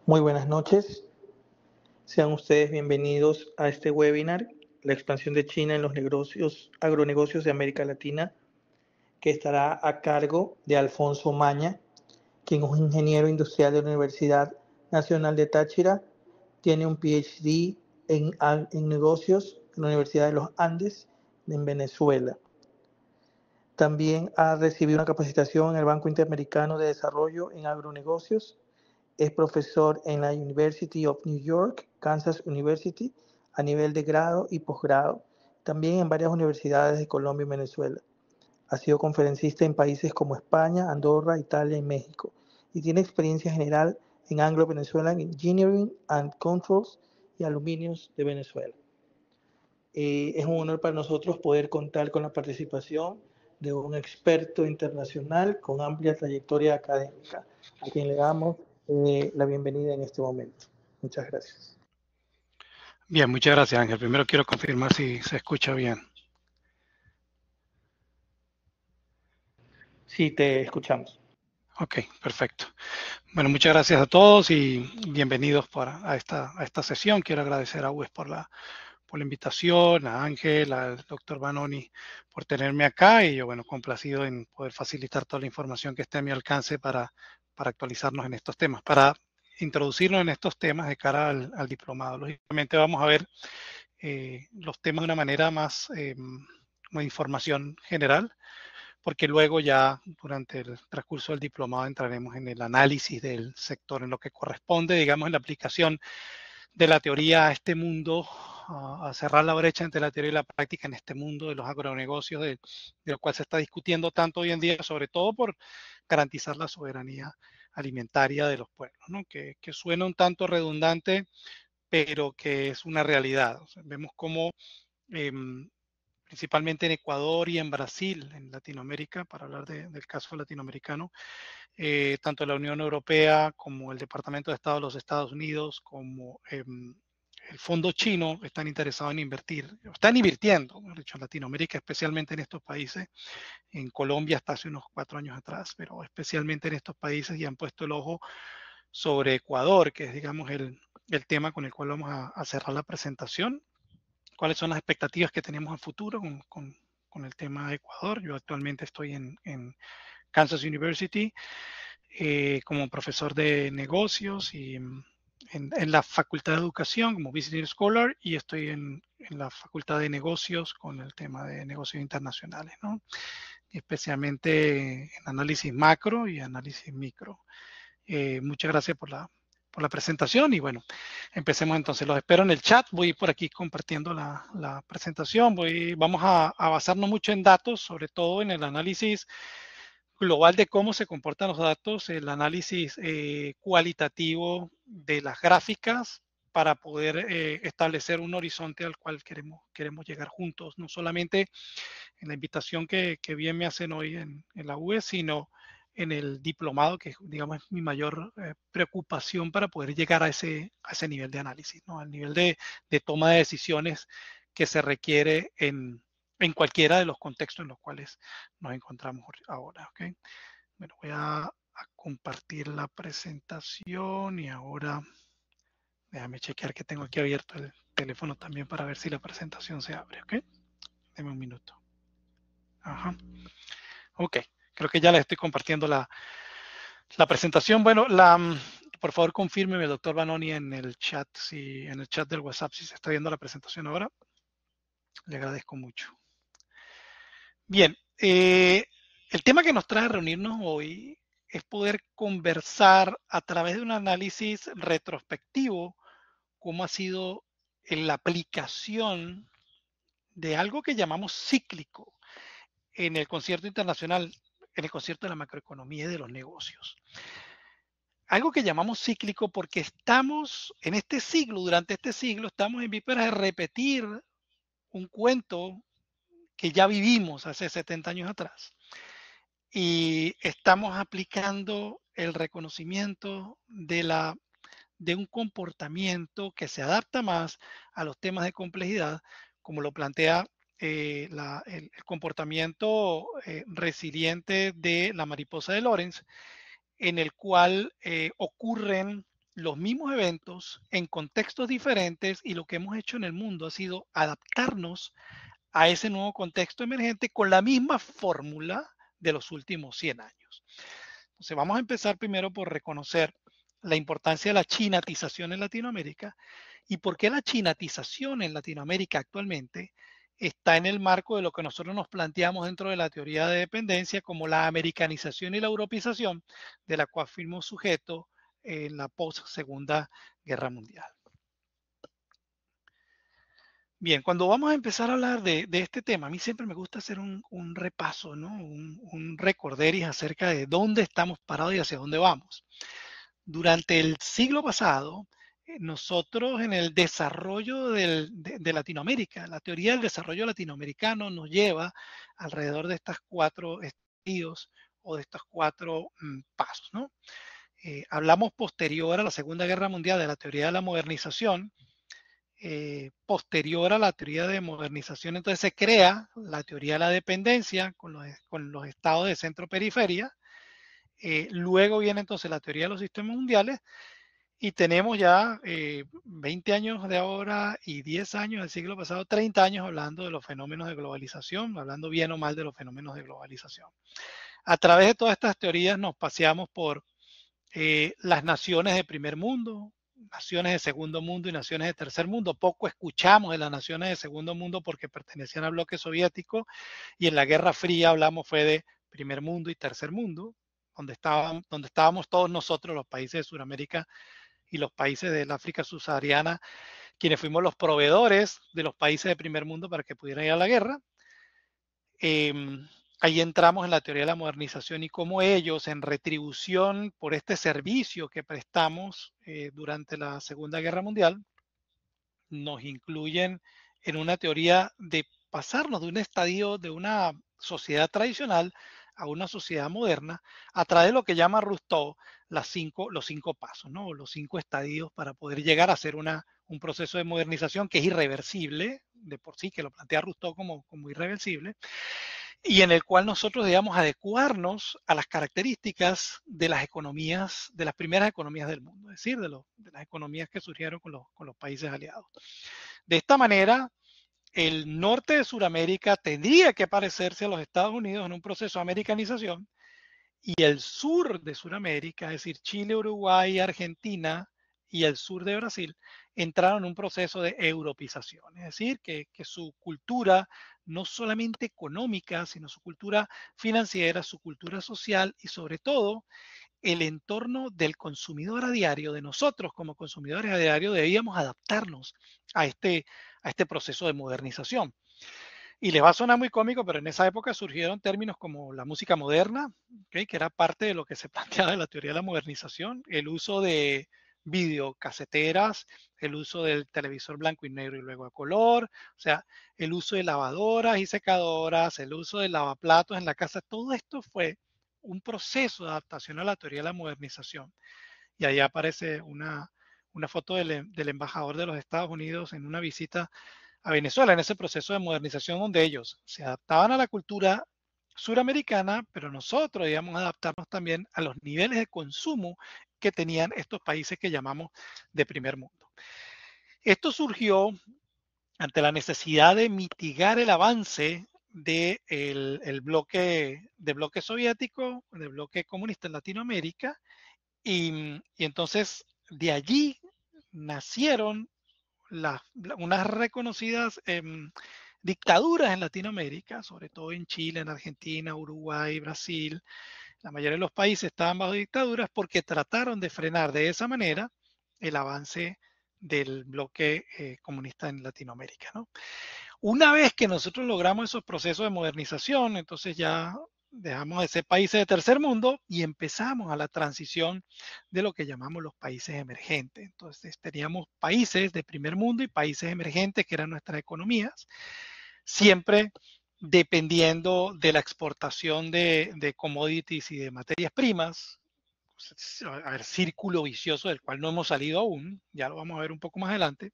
Muy buenas noches. Sean ustedes bienvenidos a este webinar, la expansión de China en los agronegocios de América Latina, que estará a cargo de Alfonso Maña, quien es un ingeniero industrial de la Universidad Nacional de Táchira, tiene un PhD en negocios en la Universidad de los Andes en Venezuela. También ha recibido una capacitación en el Banco Interamericano de Desarrollo en agronegocios. Es profesor en la University of New York, Kansas University, a nivel de grado y posgrado, también en varias universidades de Colombia y Venezuela. Ha sido conferencista en países como España, Andorra, Italia y México, y tiene experiencia general en Anglo Venezuelan Engineering and Controls y Aluminios de Venezuela. Es un honor para nosotros poder contar con la participación de un experto internacional con amplia trayectoria académica, a quien le damos la bienvenida en este momento. Muchas gracias. Bien, muchas gracias, Ángel. Primero quiero confirmar si se escucha bien. Sí, te escuchamos. Ok, perfecto. Bueno, muchas gracias a todos y bienvenidos a esta sesión. Quiero agradecer a UES por la invitación, a Ángel, al doctor Vanoni por tenerme acá y yo, bueno, complacido en poder facilitar toda la información que esté a mi alcance para actualizarnos en estos temas, para introducirnos en estos temas de cara al diplomado. Lógicamente vamos a ver los temas de una manera más como información general, porque luego ya durante el transcurso del diplomado entraremos en el análisis del sector, en lo que corresponde, digamos, en la aplicación de la teoría a este mundo, a cerrar la brecha entre la teoría y la práctica en este mundo de los agronegocios, de lo cual se está discutiendo tanto hoy en día, sobre todo por garantizar la soberanía alimentaria de los pueblos, ¿no? Que suena un tanto redundante, pero que es una realidad. O sea, vemos cómo principalmente en Ecuador y en Brasil, en Latinoamérica, para hablar del caso latinoamericano, tanto la Unión Europea como el Departamento de Estado de los Estados Unidos, como el fondo chino están interesados en invertir, están invirtiendo, mejor dicho, en Latinoamérica, especialmente en estos países, en Colombia hasta hace unos 4 años atrás, pero especialmente en estos países y han puesto el ojo sobre Ecuador, que es, digamos, el tema con el cual vamos a cerrar la presentación. ¿Cuáles son las expectativas que tenemos a futuro con el tema de Ecuador? Yo actualmente estoy en Kansas University como profesor de negocios y en la Facultad de Educación como Visiting Scholar y estoy en la Facultad de Negocios con el tema de negocios internacionales, ¿no? Especialmente en análisis macro y análisis micro. Muchas gracias por la presentación y bueno, empecemos entonces. Los espero en el chat. Voy por aquí compartiendo la presentación. Vamos a basarnos mucho en datos, sobre todo en el análisis global de cómo se comportan los datos, el análisis cualitativo de las gráficas para poder establecer un horizonte al cual queremos llegar juntos, no solamente en la invitación que bien me hacen hoy en la UE, sino en el diplomado, que digamos es mi mayor preocupación para poder llegar a ese nivel de análisis, ¿no? Al nivel de toma de decisiones que se requiere en cualquiera de los contextos en los cuales nos encontramos ahora. ¿Okay? Bueno, voy a compartir la presentación y ahora déjame chequear que tengo aquí abierto el teléfono también para ver si la presentación se abre. ¿Ok? Deme un minuto. Ajá. Ok, creo que ya les estoy compartiendo la presentación. Bueno, por favor confírmeme, doctor Vanoni, en el chat, en el chat del WhatsApp, si se está viendo la presentación ahora. Le agradezco mucho. Bien, el tema que nos trae a reunirnos hoy es poder conversar a través de un análisis retrospectivo cómo ha sido la aplicación de algo que llamamos cíclico en el concierto internacional, en el concierto de la macroeconomía y de los negocios. Algo que llamamos cíclico porque estamos en este siglo, durante este siglo, estamos en vísperas de repetir un cuento que ya vivimos hace 70 años atrás. Y estamos aplicando el reconocimiento de un comportamiento que se adapta más a los temas de complejidad, como lo plantea el comportamiento resiliente de la mariposa de Lorenz, en el cual ocurren los mismos eventos en contextos diferentes y lo que hemos hecho en el mundo ha sido adaptarnos a ese nuevo contexto emergente con la misma fórmula de los últimos 100 años. Entonces vamos a empezar primero por reconocer la importancia de la chinatización en Latinoamérica y por qué la chinatización en Latinoamérica actualmente está en el marco de lo que nosotros nos planteamos dentro de la teoría de dependencia como la americanización y la europeización de la cual fuimos sujetos en la post-segunda guerra mundial. Bien, cuando vamos a empezar a hablar de este tema, a mí siempre me gusta hacer un repaso, ¿no? Un recorderis acerca de dónde estamos parados y hacia dónde vamos. Durante el siglo pasado, nosotros en el desarrollo de Latinoamérica, la teoría del desarrollo latinoamericano nos lleva alrededor de estas 4 estadios o de estos 4 pasos, ¿no? Hablamos posterior a la Segunda Guerra Mundial de la teoría de la modernización, posterior a la teoría de modernización, entonces se crea la teoría de la dependencia con los estados de centro-periferia. Luego viene entonces la teoría de los sistemas mundiales y tenemos ya 20 años de ahora y 10 años del siglo pasado, 30 años hablando de los fenómenos de globalización, hablando bien o mal de los fenómenos de globalización. A través de todas estas teorías nos paseamos por las naciones de primer mundo, naciones de segundo mundo y naciones de tercer mundo. Poco escuchamos de las naciones de segundo mundo porque pertenecían al bloque soviético y en la Guerra Fría hablamos fue de primer mundo y tercer mundo, donde estábamos todos nosotros, los países de Sudamérica y los países del África subsahariana, quienes fuimos los proveedores de los países de primer mundo para que pudieran ir a la guerra. Ahí entramos en la teoría de la modernización y cómo ellos, en retribución por este servicio que prestamos durante la Segunda Guerra Mundial, nos incluyen en una teoría de pasarnos de un estadio de una sociedad tradicional a una sociedad moderna a través de lo que llama Rousseau los 5 pasos, ¿no? Los 5 estadios para poder llegar a hacer un proceso de modernización que es irreversible, de por sí, que lo plantea Rousseau como irreversible, y en el cual nosotros debemos adecuarnos a las características de las economías, de las primeras economías del mundo, es decir, de las economías que surgieron con los países aliados. De esta manera, el norte de Sudamérica tendría que parecerse a los Estados Unidos en un proceso de americanización y el sur de Sudamérica, es decir, Chile, Uruguay, Argentina y el sur de Brasil, entraron en un proceso de europeización, es decir, que su cultura, no solamente económica, sino su cultura financiera, su cultura social y sobre todo el entorno del consumidor a diario, de nosotros como consumidores a diario, debíamos adaptarnos a este proceso de modernización. Y les va a sonar muy cómico, pero en esa época surgieron términos como la música moderna, ¿okay? Que era parte de lo que se planteaba de la teoría de la modernización, el uso de videocaseteras, el uso del televisor blanco y negro y luego a color, o sea, el uso de lavadoras y secadoras, el uso de lavaplatos en la casa, todo esto fue un proceso de adaptación a la teoría de la modernización. Y ahí aparece una foto del embajador de los Estados Unidos en una visita a Venezuela, en ese proceso de modernización donde ellos se adaptaban a la cultura suramericana, pero nosotros debíamos adaptarnos también a los niveles de consumo que tenían estos países que llamamos de primer mundo. Esto surgió ante la necesidad de mitigar el avance del bloque soviético, del bloque comunista en Latinoamérica, y entonces de allí nacieron unas reconocidas dictaduras en Latinoamérica, sobre todo en Chile, en Argentina, Uruguay, Brasil. La mayoría de los países estaban bajo dictaduras porque trataron de frenar de esa manera el avance del bloque comunista en Latinoamérica, ¿no? Una vez que nosotros logramos esos procesos de modernización, entonces ya dejamos de ser países de tercer mundo y empezamos a la transición de lo que llamamos los países emergentes. Entonces teníamos países de primer mundo y países emergentes que eran nuestras economías, siempre dependiendo de la exportación de commodities y de materias primas. A ver, círculo vicioso del cual no hemos salido aún, ya lo vamos a ver un poco más adelante.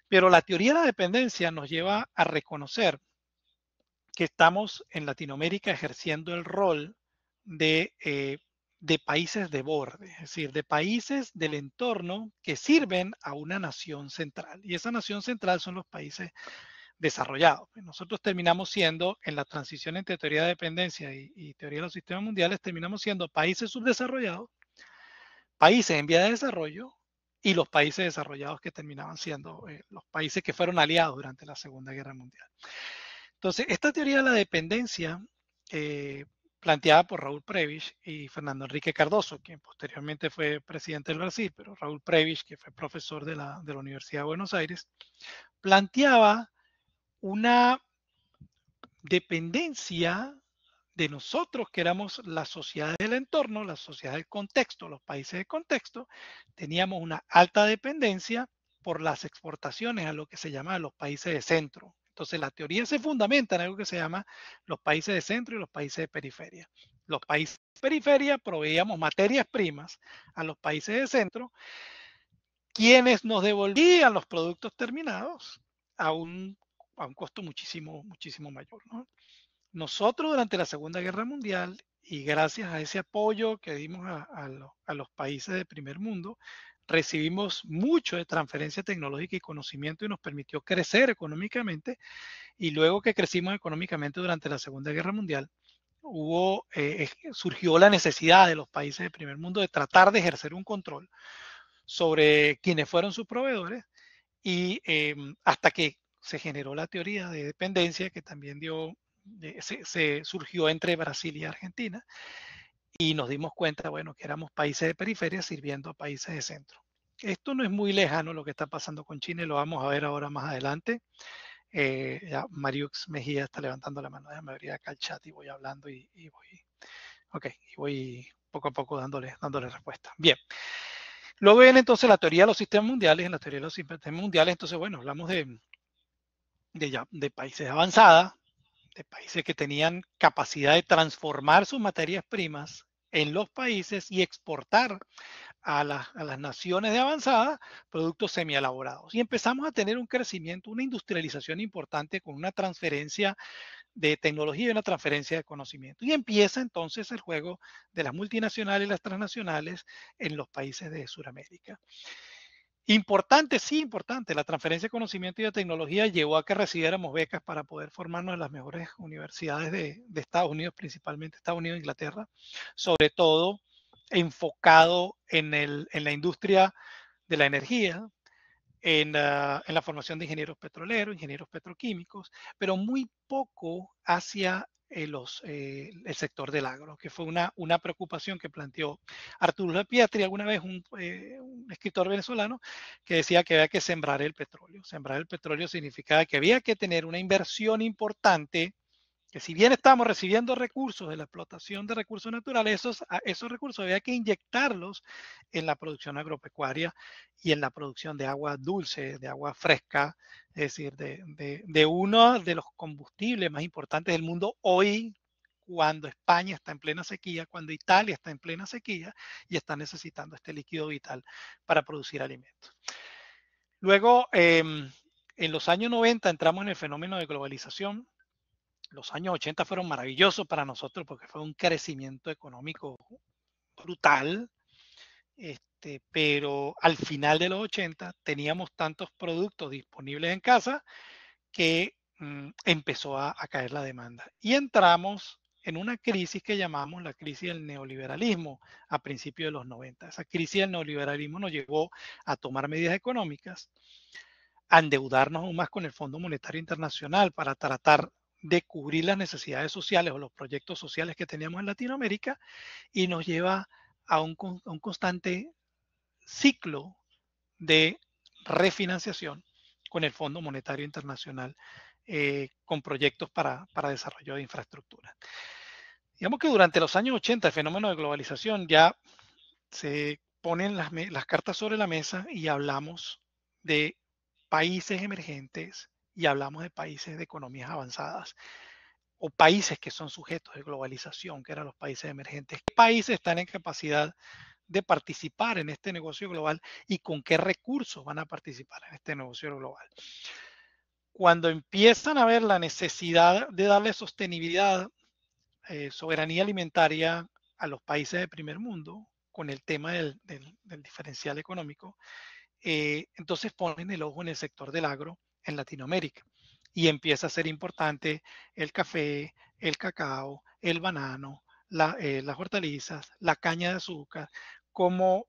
Pero la teoría de la dependencia nos lleva a reconocer que estamos en Latinoamérica ejerciendo el rol de de países de borde, es decir, de países del entorno que sirven a una nación central. Y esa nación central son los países desarrollados. Nosotros terminamos siendo, en la transición entre teoría de dependencia y teoría de los sistemas mundiales, terminamos siendo países subdesarrollados, países en vía de desarrollo y los países desarrollados que terminaban siendo los países que fueron aliados durante la Segunda Guerra Mundial. Entonces, esta teoría de la dependencia, planteada por Raúl Prebisch y Fernando Enrique Cardoso, quien posteriormente fue presidente del Brasil, pero Raúl Prebisch, que fue profesor de la Universidad de Buenos Aires, planteaba una dependencia de nosotros, que éramos las sociedades del entorno, las sociedades del contexto, los países de contexto, teníamos una alta dependencia por las exportaciones a lo que se llama los países de centro. Entonces la teoría se fundamenta en algo que se llama los países de centro y los países de periferia. Los países de periferia proveíamos materias primas a los países de centro, quienes nos devolvían los productos terminados a un costo muchísimo, muchísimo mayor, ¿no? Nosotros durante la Segunda Guerra Mundial, y gracias a ese apoyo que dimos a los países de primer mundo, recibimos mucho de transferencia tecnológica y conocimiento y nos permitió crecer económicamente. Y luego que crecimos económicamente durante la Segunda Guerra Mundial, surgió la necesidad de los países de primer mundo de tratar de ejercer un control sobre quienes fueron sus proveedores, y hasta que se generó la teoría de dependencia, que también se surgió entre Brasil y Argentina, y nos dimos cuenta, bueno, que éramos países de periferia sirviendo a países de centro. Esto no es muy lejano lo que está pasando con China, y lo vamos a ver ahora más adelante. Ya Mariux Mejía está levantando la mano, déjame abrir acá el chat y voy hablando y voy poco a poco dándole respuesta. Bien. Luego viene entonces la teoría de los sistemas mundiales. En la teoría de los sistemas mundiales, entonces, bueno, hablamos de países avanzados, de países que tenían capacidad de transformar sus materias primas en los países y exportar a las naciones de avanzada productos semielaborados. Y empezamos a tener un crecimiento, una industrialización importante, con una transferencia de tecnología y una transferencia de conocimiento. Y empieza entonces el juego de las multinacionales y las transnacionales en los países de Sudamérica. Importante, sí, importante. La transferencia de conocimiento y de tecnología llevó a que recibiéramos becas para poder formarnos en las mejores universidades de Estados Unidos, principalmente Estados Unidos e Inglaterra, sobre todo enfocado en la industria de la energía, en la formación de ingenieros petroleros, ingenieros petroquímicos, pero muy poco hacia el sector del agro, que fue una preocupación que planteó Arturo Pietri alguna vez, un escritor venezolano, que decía que había que sembrar el petróleo. Sembrar el petróleo significaba que había que tener una inversión importante, que si bien estamos recibiendo recursos de la explotación de recursos naturales, esos recursos había que inyectarlos en la producción agropecuaria y en la producción de agua dulce, de agua fresca, es decir, de uno de los combustibles más importantes del mundo hoy, cuando España está en plena sequía, cuando Italia está en plena sequía y está necesitando este líquido vital para producir alimentos. Luego, en los años 90 entramos en el fenómeno de globalización. Los años 80 fueron maravillosos para nosotros porque fue un crecimiento económico brutal, pero al final de los 80 teníamos tantos productos disponibles en casa que empezó a caer la demanda. Y entramos en una crisis que llamamos la crisis del neoliberalismo a principios de los 90. Esa crisis del neoliberalismo nos llevó a tomar medidas económicas, a endeudarnos aún más con el Fondo Monetario Internacional para tratar de cubrir las necesidades sociales o los proyectos sociales que teníamos en Latinoamérica, y nos lleva a un constante ciclo de refinanciación con el Fondo Monetario Internacional, con proyectos para desarrollo de infraestructura. Digamos que durante los años 80 el fenómeno de globalización ya se ponen las cartas sobre la mesa y hablamos de países emergentes y hablamos de países de economías avanzadas, o países que son sujetos de globalización, que eran los países emergentes. ¿Qué países están en capacidad de participar en este negocio global y con qué recursos van a participar en este negocio global? Cuando empiezan a ver la necesidad de darle sostenibilidad, soberanía alimentaria a los países de primer mundo con el tema del diferencial económico, entonces ponen el ojo en el sector del agro en Latinoamérica y empieza a ser importante el café, el cacao, el banano, las hortalizas, la caña de azúcar como,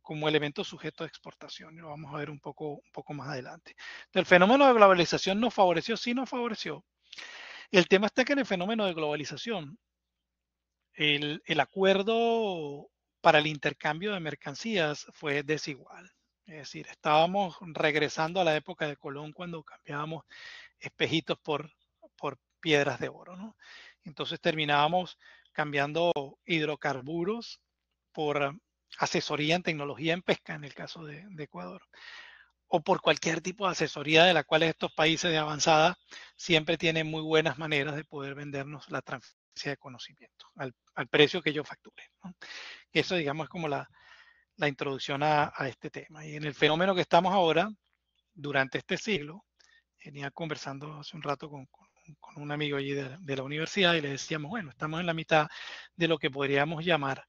como elemento sujeto de exportación. Y lo vamos a ver un poco más adelante. Entonces, el fenómeno de globalización nos favoreció, sí nos favoreció. El tema está que en el fenómeno de globalización, el acuerdo para el intercambio de mercancías fue desigual. Es decir, estábamos regresando a la época de Colón cuando cambiábamos espejitos por piedras de oro, ¿no? Entonces terminábamos cambiando hidrocarburos por asesoría en tecnología en pesca, en el caso de Ecuador, o por cualquier tipo de asesoría de la cual estos países de avanzada siempre tienen muy buenas maneras de poder vendernos la transferencia de conocimiento al precio que ellos facturen, ¿no? Eso, digamos, es como la introducción a este tema. Y en el fenómeno que estamos ahora, durante este siglo, venía conversando hace un rato con un amigo allí de la universidad y le decíamos, bueno, estamos en la mitad de lo que podríamos llamar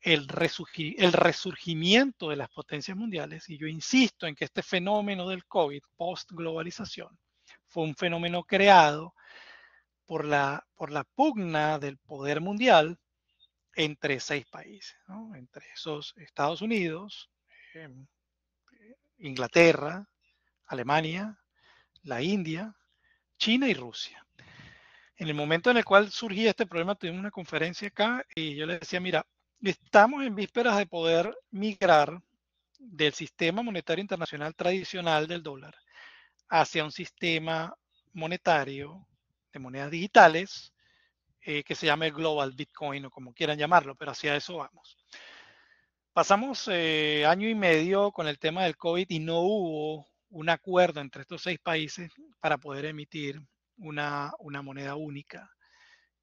el resurgimiento de las potencias mundiales. Y yo insisto en que este fenómeno del COVID, post-globalización, fue un fenómeno creado por la pugna del poder mundial entre 6 países, ¿no? Entre esos Estados Unidos, eh, Inglaterra, Alemania, la India, China y Rusia. En el momento en el cual surgía este problema, tuvimos una conferencia acá y yo le decía, mira, estamos en vísperas de poder migrar del sistema monetario internacional tradicional del dólar hacia un sistema monetario de monedas digitales que se llama el Global Bitcoin o como quieran llamarlo, pero hacia eso vamos. Pasamos año y medio con el tema del COVID y no hubo un acuerdo entre estos 6 países para poder emitir una moneda única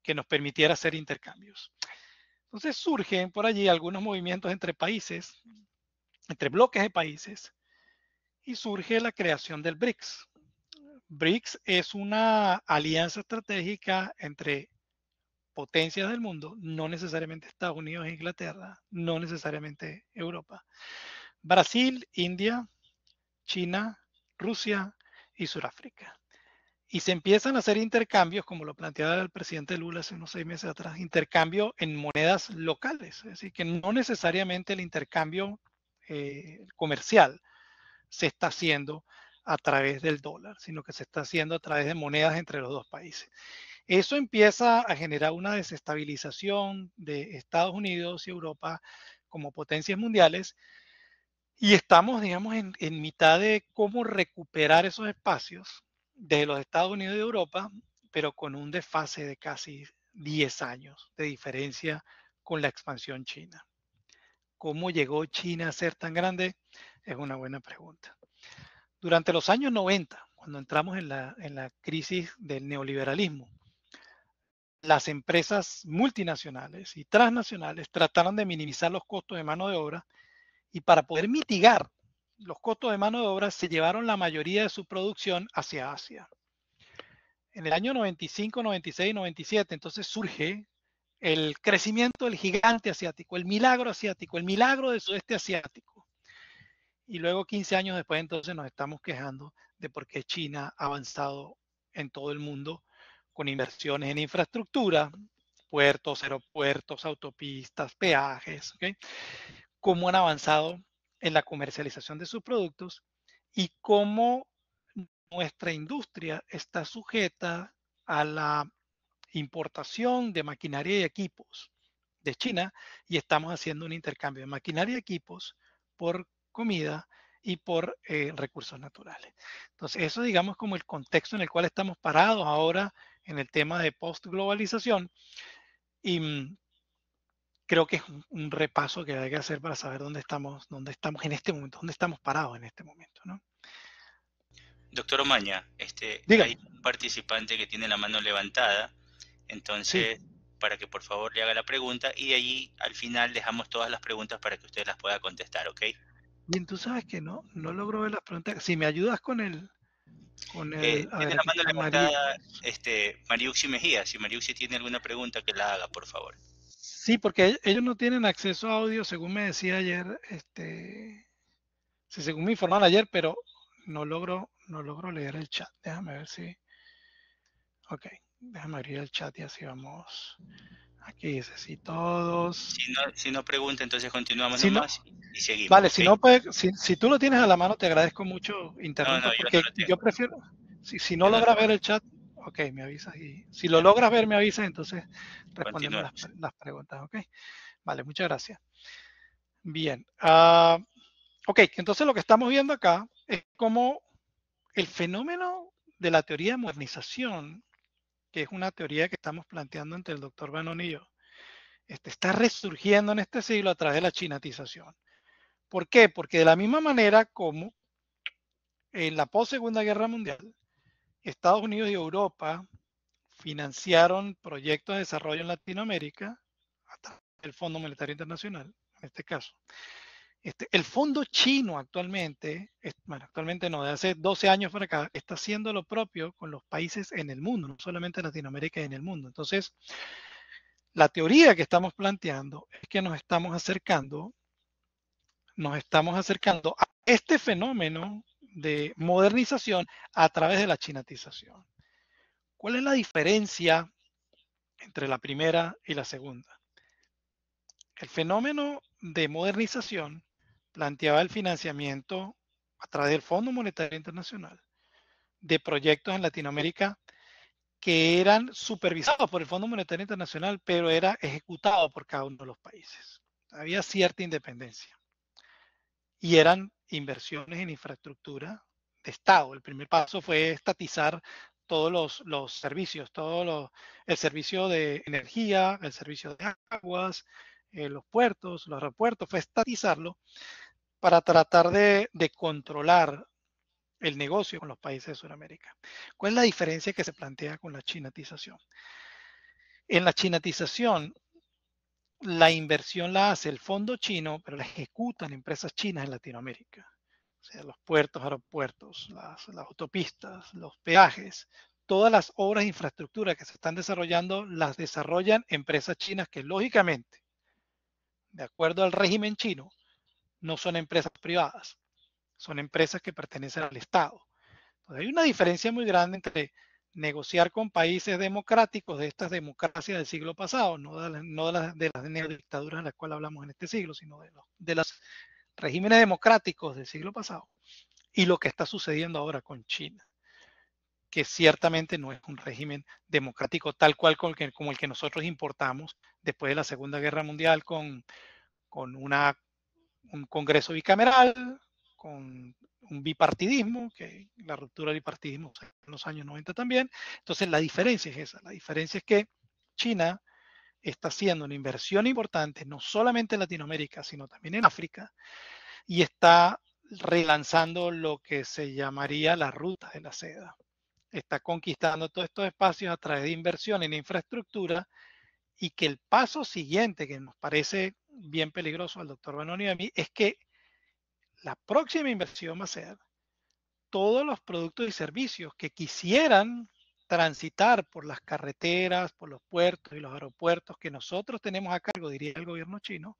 que nos permitiera hacer intercambios. Entonces surgen por allí algunos movimientos entre países, entre bloques de países, y surge la creación del BRICS. BRICS es una alianza estratégica entre potencias del mundo, no necesariamente Estados Unidos e Inglaterra, no necesariamente Europa. Brasil, India, China, Rusia y Sudáfrica. Y se empiezan a hacer intercambios, como lo planteaba el presidente Lula hace unos 6 meses atrás, intercambio en monedas locales, es decir, que no necesariamente el intercambio comercial se está haciendo a través del dólar, sino que se está haciendo a través de monedas entre los dos países. Eso empieza a generar una desestabilización de Estados Unidos y Europa como potencias mundiales y estamos, digamos, en mitad de cómo recuperar esos espacios de los Estados Unidos y Europa, pero con un desfase de casi 10 años de diferencia con la expansión china. ¿Cómo llegó China a ser tan grande? Es una buena pregunta. Durante los años 90, cuando entramos en la crisis del neoliberalismo, las empresas multinacionales y transnacionales trataron de minimizar los costos de mano de obra y para poder mitigar los costos de mano de obra se llevaron la mayoría de su producción hacia Asia. En el año 95, 96, 97, entonces surge el crecimiento del gigante asiático, el milagro del sudeste asiático. Y luego 15 años después entonces nos estamos quejando de por qué China ha avanzado en todo el mundo con inversiones en infraestructura, puertos, aeropuertos, autopistas, peajes, ¿okay? Cómo han avanzado en la comercialización de sus productos y cómo nuestra industria está sujeta a la importación de maquinaria y equipos de China y estamos haciendo un intercambio de maquinaria y equipos por comida y por recursos naturales. Entonces, eso digamos como el contexto en el cual estamos parados ahora en el tema de post-globalización y creo que es un repaso que hay que hacer para saber dónde estamos en este momento, dónde estamos parados en este momento, ¿no? Doctor Omaña, Dígame. hay un participante que tiene la mano levantada, Sí. entonces para que por favor le haga la pregunta y allí al final dejamos todas las preguntas para que usted las pueda contestar, ¿ok? Bien, tú sabes que no logro ver las preguntas. Si me ayudas a ver, Tiene la aquí mano está María. levantada Mariuxi Mejía, si Mariuxi tiene alguna pregunta que la haga, por favor. Sí, porque ellos no tienen acceso a audio, según me decía ayer, sí, según me informaron ayer, pero no logro leer el chat. Déjame ver si. Ok, déjame abrir el chat y así vamos. Aquí dice, sí, todos. Si no pregunta, entonces continuamos Si no, nomás y seguimos, vale, ¿ok? si no, pues, si tú lo tienes a la mano, te agradezco mucho. No, Interrumpa, no, yo no porque lo yo tengo. prefiero. Si no Yo no lo logras ver tengo. el chat, ok, me avisas. Y si lo logras ver, me avisas, entonces respondemos Continuemos. las preguntas, ok. Vale, muchas gracias. Bien. Ok, entonces lo que estamos viendo acá es cómo el fenómeno de la teoría de modernización, que es una teoría que estamos planteando entre el doctor Bannon y yo, está resurgiendo en este siglo a través de la chinatización. ¿Por qué? Porque de la misma manera como en la post-Segunda Guerra Mundial, Estados Unidos y Europa financiaron proyectos de desarrollo en Latinoamérica, hasta el Fondo Monetario Internacional, en este caso. El fondo chino actualmente, bueno, actualmente no, de hace 12 años para acá, está haciendo lo propio con los países en el mundo, no solamente en Latinoamérica y en el mundo. Entonces, la teoría que estamos planteando es que nos estamos acercando a este fenómeno de modernización a través de la chinatización. ¿Cuál es la diferencia entre la primera y la segunda? El fenómeno de modernización planteaba el financiamiento a través del Fondo Monetario Internacional de proyectos en Latinoamérica que eran supervisados por el Fondo Monetario Internacional, pero era ejecutado por cada uno de los países. Había cierta independencia y eran inversiones en infraestructura de Estado. El primer paso fue estatizar todos los servicios, el servicio de energía, el servicio de aguas, los puertos, los aeropuertos, fue estatizarlo para tratar de controlar el negocio con los países de Sudamérica. ¿Cuál es la diferencia que se plantea con la chinatización? En la chinatización, la inversión la hace el fondo chino, pero la ejecutan empresas chinas en Latinoamérica. O sea, los puertos, aeropuertos, las autopistas, los peajes, todas las obras de infraestructura que se están desarrollando, las desarrollan empresas chinas que lógicamente, de acuerdo al régimen chino, no son empresas privadas, son empresas que pertenecen al Estado. Entonces, hay una diferencia muy grande entre negociar con países democráticos de estas democracias del siglo pasado, no de las neodictaduras de las cuales hablamos en este siglo, sino de los regímenes democráticos del siglo pasado, y lo que está sucediendo ahora con China, que ciertamente no es un régimen democrático tal cual como el que nosotros importamos después de la Segunda Guerra Mundial con un Congreso bicameral, con un bipartidismo, que la ruptura del bipartidismo en los años 90 también. Entonces la diferencia es esa, la diferencia es que China está haciendo una inversión importante, no solamente en Latinoamérica, sino también en África, y está relanzando lo que se llamaría la ruta de la seda. Está conquistando todos estos espacios a través de inversión en infraestructura y que el paso siguiente, que nos parece bien peligroso al doctor Banoni y a mí, es que la próxima inversión va a ser todos los productos y servicios que quisieran transitar por las carreteras, por los puertos y los aeropuertos que nosotros tenemos a cargo, diría el gobierno chino,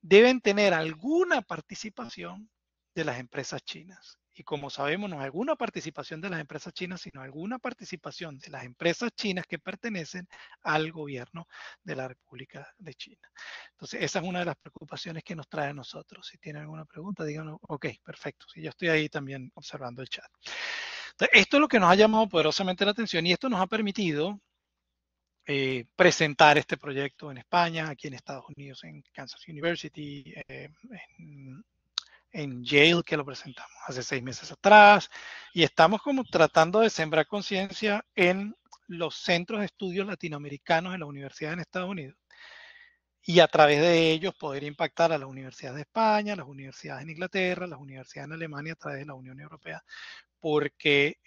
deben tener alguna participación de las empresas chinas. Y como sabemos, no es alguna participación de las empresas chinas, sino alguna participación de las empresas chinas que pertenecen al gobierno de la República de China. Entonces, esa es una de las preocupaciones que nos trae a nosotros. Si tienen alguna pregunta, díganlo. Ok, perfecto. Sí, yo estoy ahí también observando el chat. Entonces, esto es lo que nos ha llamado poderosamente la atención y esto nos ha permitido presentar este proyecto en España, aquí en Estados Unidos, en Kansas University, en Yale, que lo presentamos hace 6 meses atrás, y estamos como tratando de sembrar conciencia en los centros de estudios latinoamericanos en la universidad en Estados Unidos, y a través de ellos poder impactar a las universidades de España, las universidades en Inglaterra, las universidades en Alemania a través de la Unión Europea, porque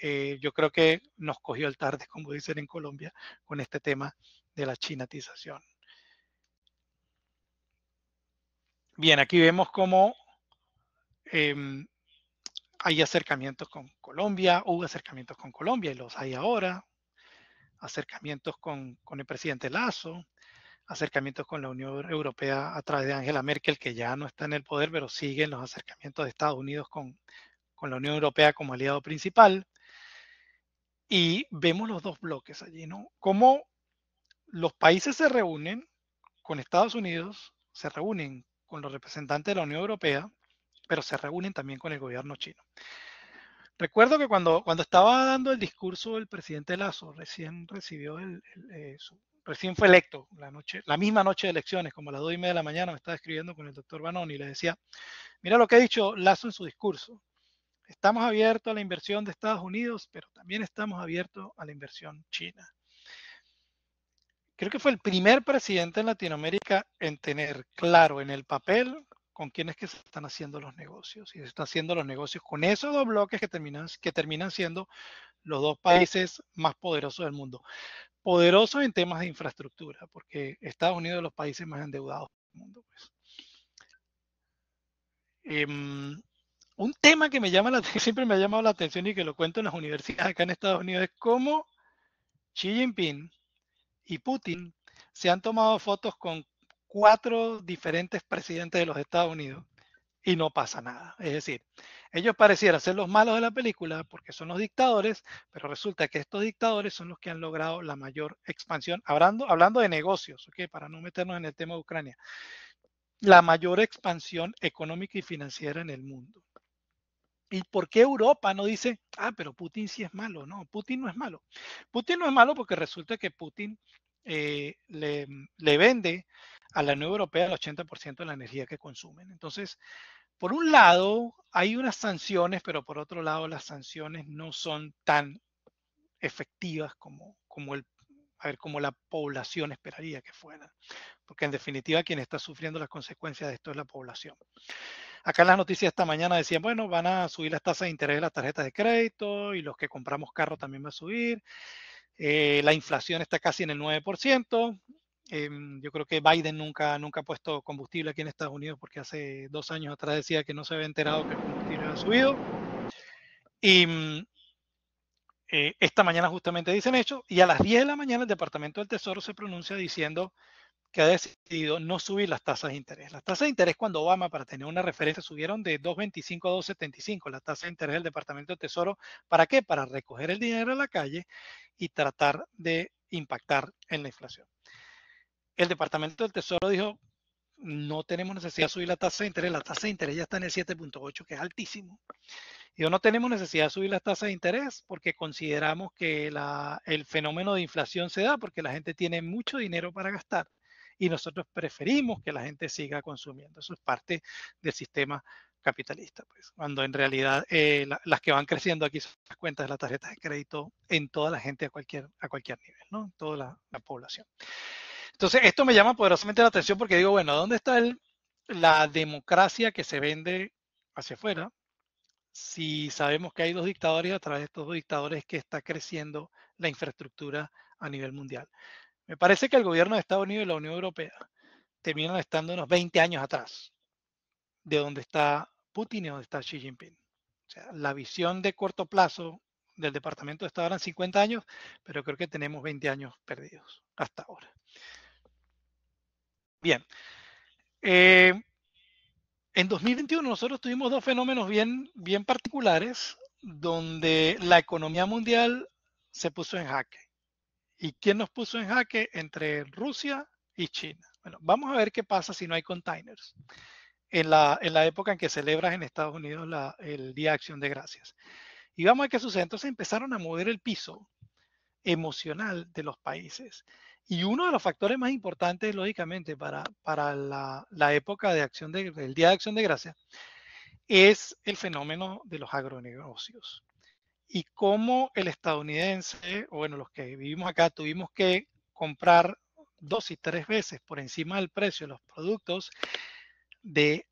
yo creo que nos cogió el tarde, como dicen en Colombia, con este tema de la chinatización. Bien, aquí vemos cómo hay acercamientos con Colombia, hubo acercamientos con Colombia y los hay ahora, acercamientos con el presidente Lazo, acercamientos con la Unión Europea a través de Angela Merkel, que ya no está en el poder, pero siguen los acercamientos de Estados Unidos con la Unión Europea como aliado principal. Y vemos los dos bloques allí, ¿no? Cómo los países se reúnen con Estados Unidos, se reúnen con los representantes de la Unión Europea, pero se reúnen también con el gobierno chino. Recuerdo que cuando estaba dando el discurso, el presidente Lasso recién recibió recién fue electo la misma noche de elecciones, como a las 2:30 de la mañana, me estaba escribiendo con el doctor Banón y le decía, mira lo que ha dicho Lasso en su discurso. Estamos abiertos a la inversión de Estados Unidos, pero también estamos abiertos a la inversión china. Creo que fue el primer presidente en Latinoamérica en tener claro en el papel con quién es que se están haciendo los negocios. Y se están haciendo los negocios con esos dos bloques que terminan siendo los dos países más poderosos del mundo. Poderosos en temas de infraestructura, porque Estados Unidos es de los países más endeudados del mundo. Pues. Un tema que siempre me ha llamado la atención y que lo cuento en las universidades acá en Estados Unidos es cómo Xi Jinping y Putin se han tomado fotos con 4 diferentes presidentes de los Estados Unidos y no pasa nada. Es decir, ellos parecieran ser los malos de la película porque son los dictadores, pero resulta que estos dictadores son los que han logrado la mayor expansión, hablando de negocios, ¿okay? Para no meternos en el tema de Ucrania, la mayor expansión económica y financiera en el mundo. ¿Y por qué Europa no dice, pero Putin sí es malo? No, Putin no es malo. Putin no es malo porque resulta que Putin le vende a la Unión Europea el 80% de la energía que consumen. Entonces, por un lado, hay unas sanciones, pero por otro lado, las sanciones no son tan efectivas como la población esperaría que fueran. Porque en definitiva, quien está sufriendo las consecuencias de esto es la población. Acá en las noticias esta mañana decían, bueno, van a subir las tasas de interés de las tarjetas de crédito y los que compramos carro también va a subir. La inflación está casi en el 9%. Yo creo que Biden nunca ha puesto combustible aquí en Estados Unidos porque hace 2 años atrás decía que no se había enterado que el combustible había subido. Y esta mañana justamente dicen eso y a las 10 de la mañana el Departamento del Tesoro se pronuncia diciendo que ha decidido no subir las tasas de interés. Las tasas de interés cuando Obama, para tener una referencia, subieron de 2.25 a 2.75, la tasa de interés del Departamento del Tesoro. ¿Para qué? Para recoger el dinero a la calle y tratar de impactar en la inflación. El Departamento del Tesoro dijo, no tenemos necesidad de subir la tasa de interés ya está en el 7.8, que es altísimo. Digo, no tenemos necesidad de subir las tasas de interés porque consideramos que el fenómeno de inflación se da porque la gente tiene mucho dinero para gastar y nosotros preferimos que la gente siga consumiendo. Eso es parte del sistema capitalista, pues, cuando en realidad las que van creciendo aquí son las cuentas de las tarjetas de crédito en toda la gente a cualquier nivel, ¿no? En toda la población. Entonces, esto me llama poderosamente la atención porque digo, bueno, ¿dónde está la democracia que se vende hacia afuera? Si sabemos que hay 2 dictadores, a través de estos 2 dictadores que está creciendo la infraestructura a nivel mundial. Me parece que el gobierno de Estados Unidos y la Unión Europea terminan estando unos 20 años atrás de donde está Putin y donde está Xi Jinping. O sea, la visión de corto plazo del Departamento de Estado eran 50 años, pero creo que tenemos 20 años perdidos hasta ahora. Bien. En 2021 nosotros tuvimos 2 fenómenos bien particulares donde la economía mundial se puso en jaque. ¿Y quién nos puso en jaque? Entre Rusia y China. Bueno, vamos a ver qué pasa si no hay containers en la época en que celebras en Estados Unidos el Día de Acción de Gracias. Y vamos a ver qué sucede. Entonces empezaron a mover el piso emocional de los países. Y uno de los factores más importantes, lógicamente, para la época del Día de Acción de Gracias, es el fenómeno de los agronegocios. Y cómo el estadounidense, o bueno, los que vivimos acá, tuvimos que comprar 2 y 3 veces por encima del precio de los productos de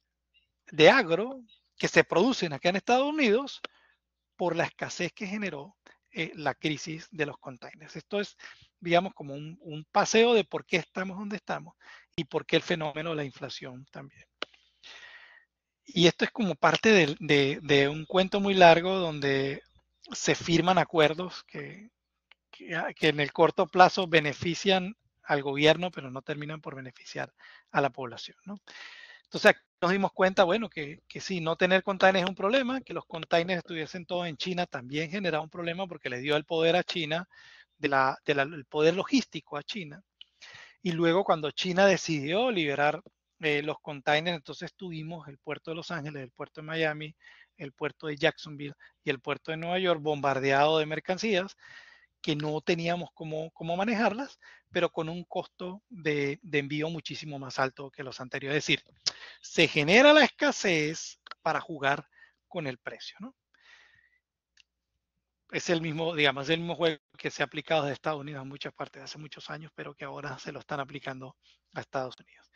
agro que se producen acá en Estados Unidos por la escasez que generó la crisis de los containers. Esto es, digamos, como un paseo de por qué estamos donde estamos y por qué el fenómeno de la inflación también. Y esto es como parte de un cuento muy largo donde se firman acuerdos que en el corto plazo benefician al gobierno, pero no terminan por beneficiar a la población, ¿no? Entonces nos dimos cuenta, bueno, que sí, no tener containers es un problema, que los containers estuviesen todos en China también generaba un problema porque le dio el poder a China, el poder logístico a China. Y luego cuando China decidió liberar los containers, entonces tuvimos el puerto de Los Ángeles, el puerto de Miami, el puerto de Jacksonville y el puerto de Nueva York bombardeado de mercancías que no teníamos cómo manejarlas, pero con un costo de envío muchísimo más alto que los anteriores. Es decir, se genera la escasez para jugar con el precio, ¿no? Es el mismo, digamos, el mismo juego que se ha aplicado desde Estados Unidos en muchas partes hace muchos años, pero que ahora se lo están aplicando a Estados Unidos.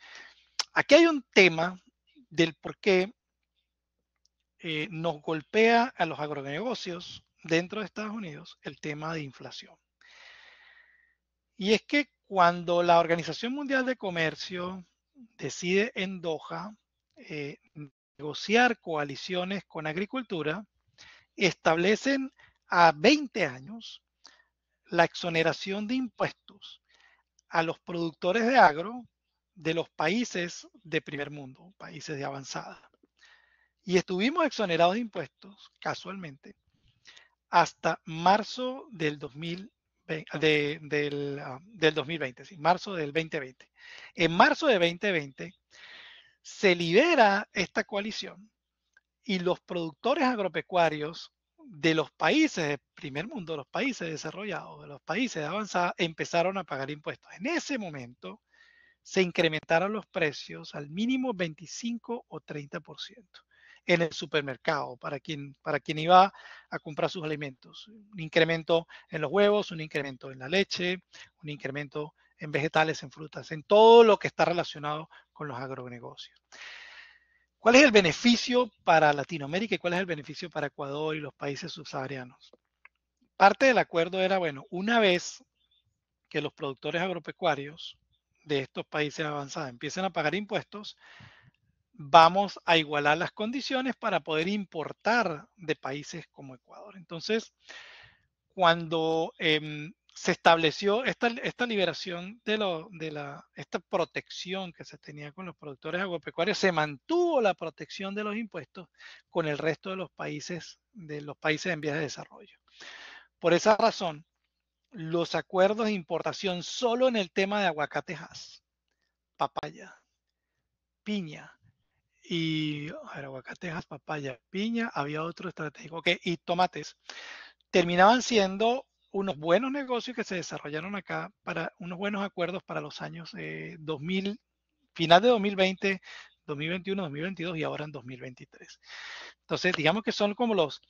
Aquí hay un tema del por qué nos golpea a los agronegocios dentro de Estados Unidos el tema de inflación. Y es que cuando la Organización Mundial de Comercio decide en Doha negociar coaliciones con agricultura, establecen a 20 años la exoneración de impuestos a los productores de agro de los países de primer mundo, países de avanzada. Y estuvimos exonerados de impuestos, casualmente, hasta marzo del 2020, sí, marzo del 2020. En marzo de 2020 se libera esta coalición y los productores agropecuarios de los países de primer mundo, de los países desarrollados, de los países de avanzada, empezaron a pagar impuestos. En ese momento se incrementaron los precios al mínimo 25 o 30% en el supermercado para quien iba a comprar sus alimentos. Un incremento en los huevos, un incremento en la leche, un incremento en vegetales, en frutas, en todo lo que está relacionado con los agronegocios. ¿Cuál es el beneficio para Latinoamérica y cuál es el beneficio para Ecuador y los países subsaharianos? Parte del acuerdo era, bueno, una vez que los productores agropecuarios de estos países avanzados empiecen a pagar impuestos, vamos a igualar las condiciones para poder importar de países como Ecuador. Entonces, cuando se estableció esta liberación esta protección que se tenía con los productores agropecuarios, se mantuvo la protección de los impuestos con el resto de los países en vías de desarrollo. Por esa razón, los acuerdos de importación solo en el tema de aguacatejas, papaya, piña y aguacatejas, papaya, piña, había otro estratégico, y tomates, terminaban siendo unos buenos negocios que se desarrollaron acá para unos buenos acuerdos para los años 2000, final de 2020, 2021, 2022 y ahora en 2023. Entonces, digamos que son como los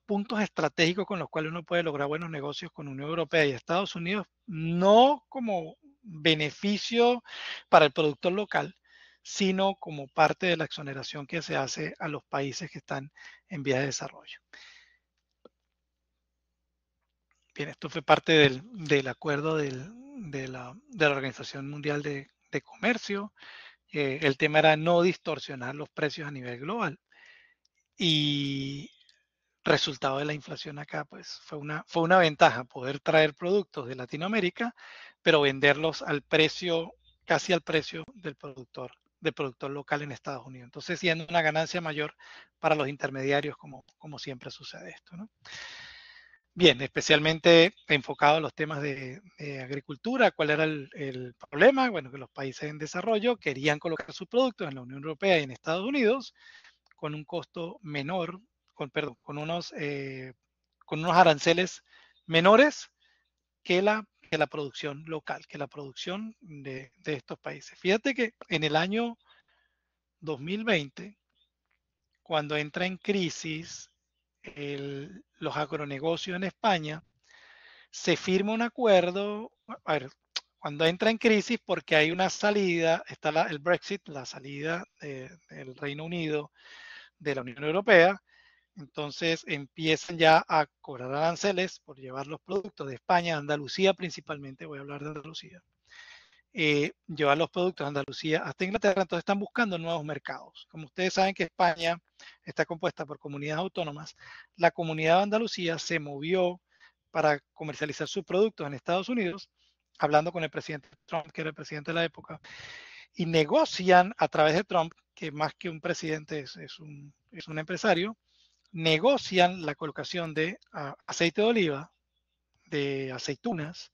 puntos estratégicos con los cuales uno puede lograr buenos negocios con Unión Europea y Estados Unidos, no como beneficio para el productor local, sino como parte de la exoneración que se hace a los países que están en vías de desarrollo. Bien, esto fue parte del acuerdo de la Organización Mundial de Comercio. El tema era no distorsionar los precios a nivel global. Y resultado de la inflación acá, pues fue una ventaja poder traer productos de Latinoamérica, pero venderlos al precio, casi al precio del productor local en Estados Unidos. Entonces, siendo una ganancia mayor para los intermediarios, como siempre sucede esto, ¿no? Bien, especialmente enfocado a los temas de agricultura. ¿Cuál era el problema? Bueno, que los países en desarrollo querían colocar sus productos en la Unión Europea y en Estados Unidos con un costo menor, con unos aranceles menores que la producción local, que la producción de estos países. Fíjate que en el año 2020, cuando entra en crisis los agronegocios en España, se firma un acuerdo, a ver, cuando entra en crisis porque hay una salida, está el Brexit, la salida del Reino Unido de la Unión Europea, entonces empiezan ya a cobrar aranceles por llevar los productos de España, Andalucía principalmente, voy a hablar de Andalucía, llevar los productos de Andalucía hasta Inglaterra, entonces están buscando nuevos mercados. Como ustedes saben que España está compuesta por comunidades autónomas, la comunidad de Andalucía se movió para comercializar sus productos en Estados Unidos hablando con el presidente Trump, que era el presidente de la época, y negocian a través de Trump, que más que un presidente es un empresario, negocian la colocación de aceite de oliva, de aceitunas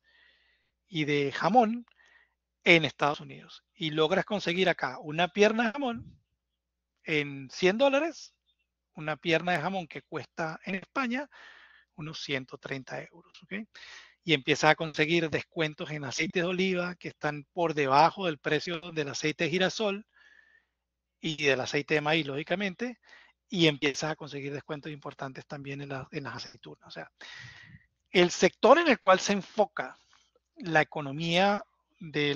y de jamón en Estados Unidos. Y logras conseguir acá una pierna de jamón en $100, una pierna de jamón que cuesta en España unos 130 euros. ¿Okay? Y empiezas a conseguir descuentos en aceites de oliva que están por debajo del precio del aceite de girasol y del aceite de maíz, lógicamente, y empiezas a conseguir descuentos importantes también en las aceitunas. O sea, el sector en el cual se enfoca la economía de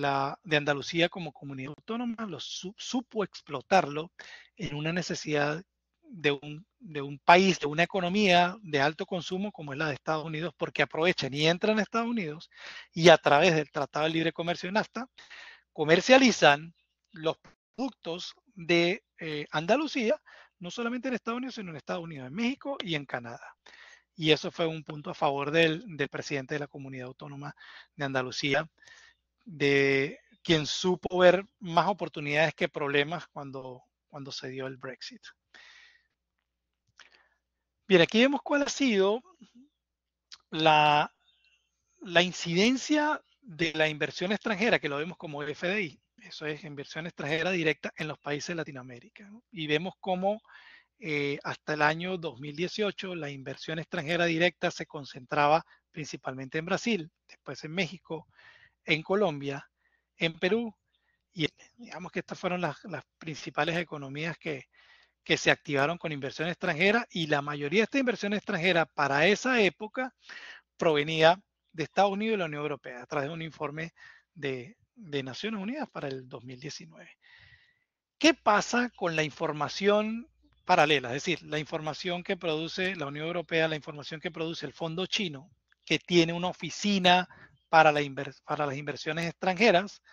Andalucía como comunidad autónoma supo explotarlo en una necesidad de un país, de una economía de alto consumo como es la de Estados Unidos, porque aprovechan y entran a Estados Unidos y a través del Tratado de Libre Comercio de NAFTA comercializan los productos de Andalucía, no solamente en Estados Unidos, sino en Estados Unidos, en México y en Canadá. Y eso fue un punto a favor del presidente de la Comunidad Autónoma de Andalucía, de quien supo ver más oportunidades que problemas cuando se dio el Brexit. Bien, aquí vemos cuál ha sido la incidencia de la inversión extranjera, que lo vemos como FDI, eso es inversión extranjera directa en los países de Latinoamérica, ¿no? Y vemos cómo hasta el año 2018 la inversión extranjera directa se concentraba principalmente en Brasil, después en México, en Colombia, en Perú, y digamos que estas fueron las principales economías que se activaron con inversión extranjera, y la mayoría de esta inversión extranjera para esa época provenía de Estados Unidos y la Unión Europea, a través de un informe de Naciones Unidas para el 2019. ¿Qué pasa con la información paralela? Es decir, la información que produce la Unión Europea, la información que produce el Fondo Chino, que tiene una oficina para las inversiones extranjeras.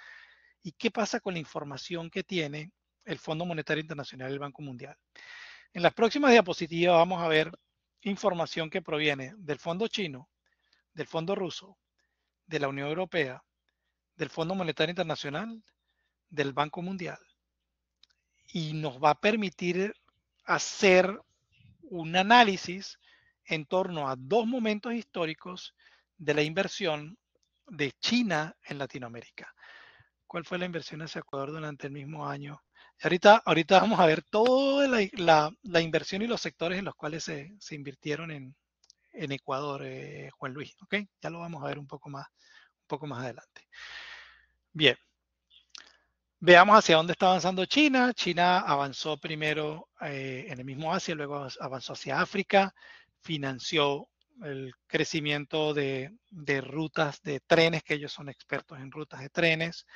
¿Y qué pasa con la información que tiene el Fondo Monetario Internacional y el Banco Mundial? En las próximas diapositivas vamos a ver información que proviene del Fondo Chino, del Fondo Ruso, de la Unión Europea, del Fondo Monetario Internacional, del Banco Mundial. Y nos va a permitir hacer un análisis en torno a dos momentos históricos de la inversión de China en Latinoamérica. ¿Cuál fue la inversión hacia Ecuador durante el mismo año? Ahorita vamos a ver toda la inversión y los sectores en los cuales se invirtieron en Ecuador, Juan Luis. ¿Ok? Ya lo vamos a ver un poco más adelante. Bien. Veamos hacia dónde está avanzando China. China avanzó primero en el mismo Asia, luego avanzó hacia África, financió el crecimiento de rutas de trenes, que ellos son expertos en rutas de trenes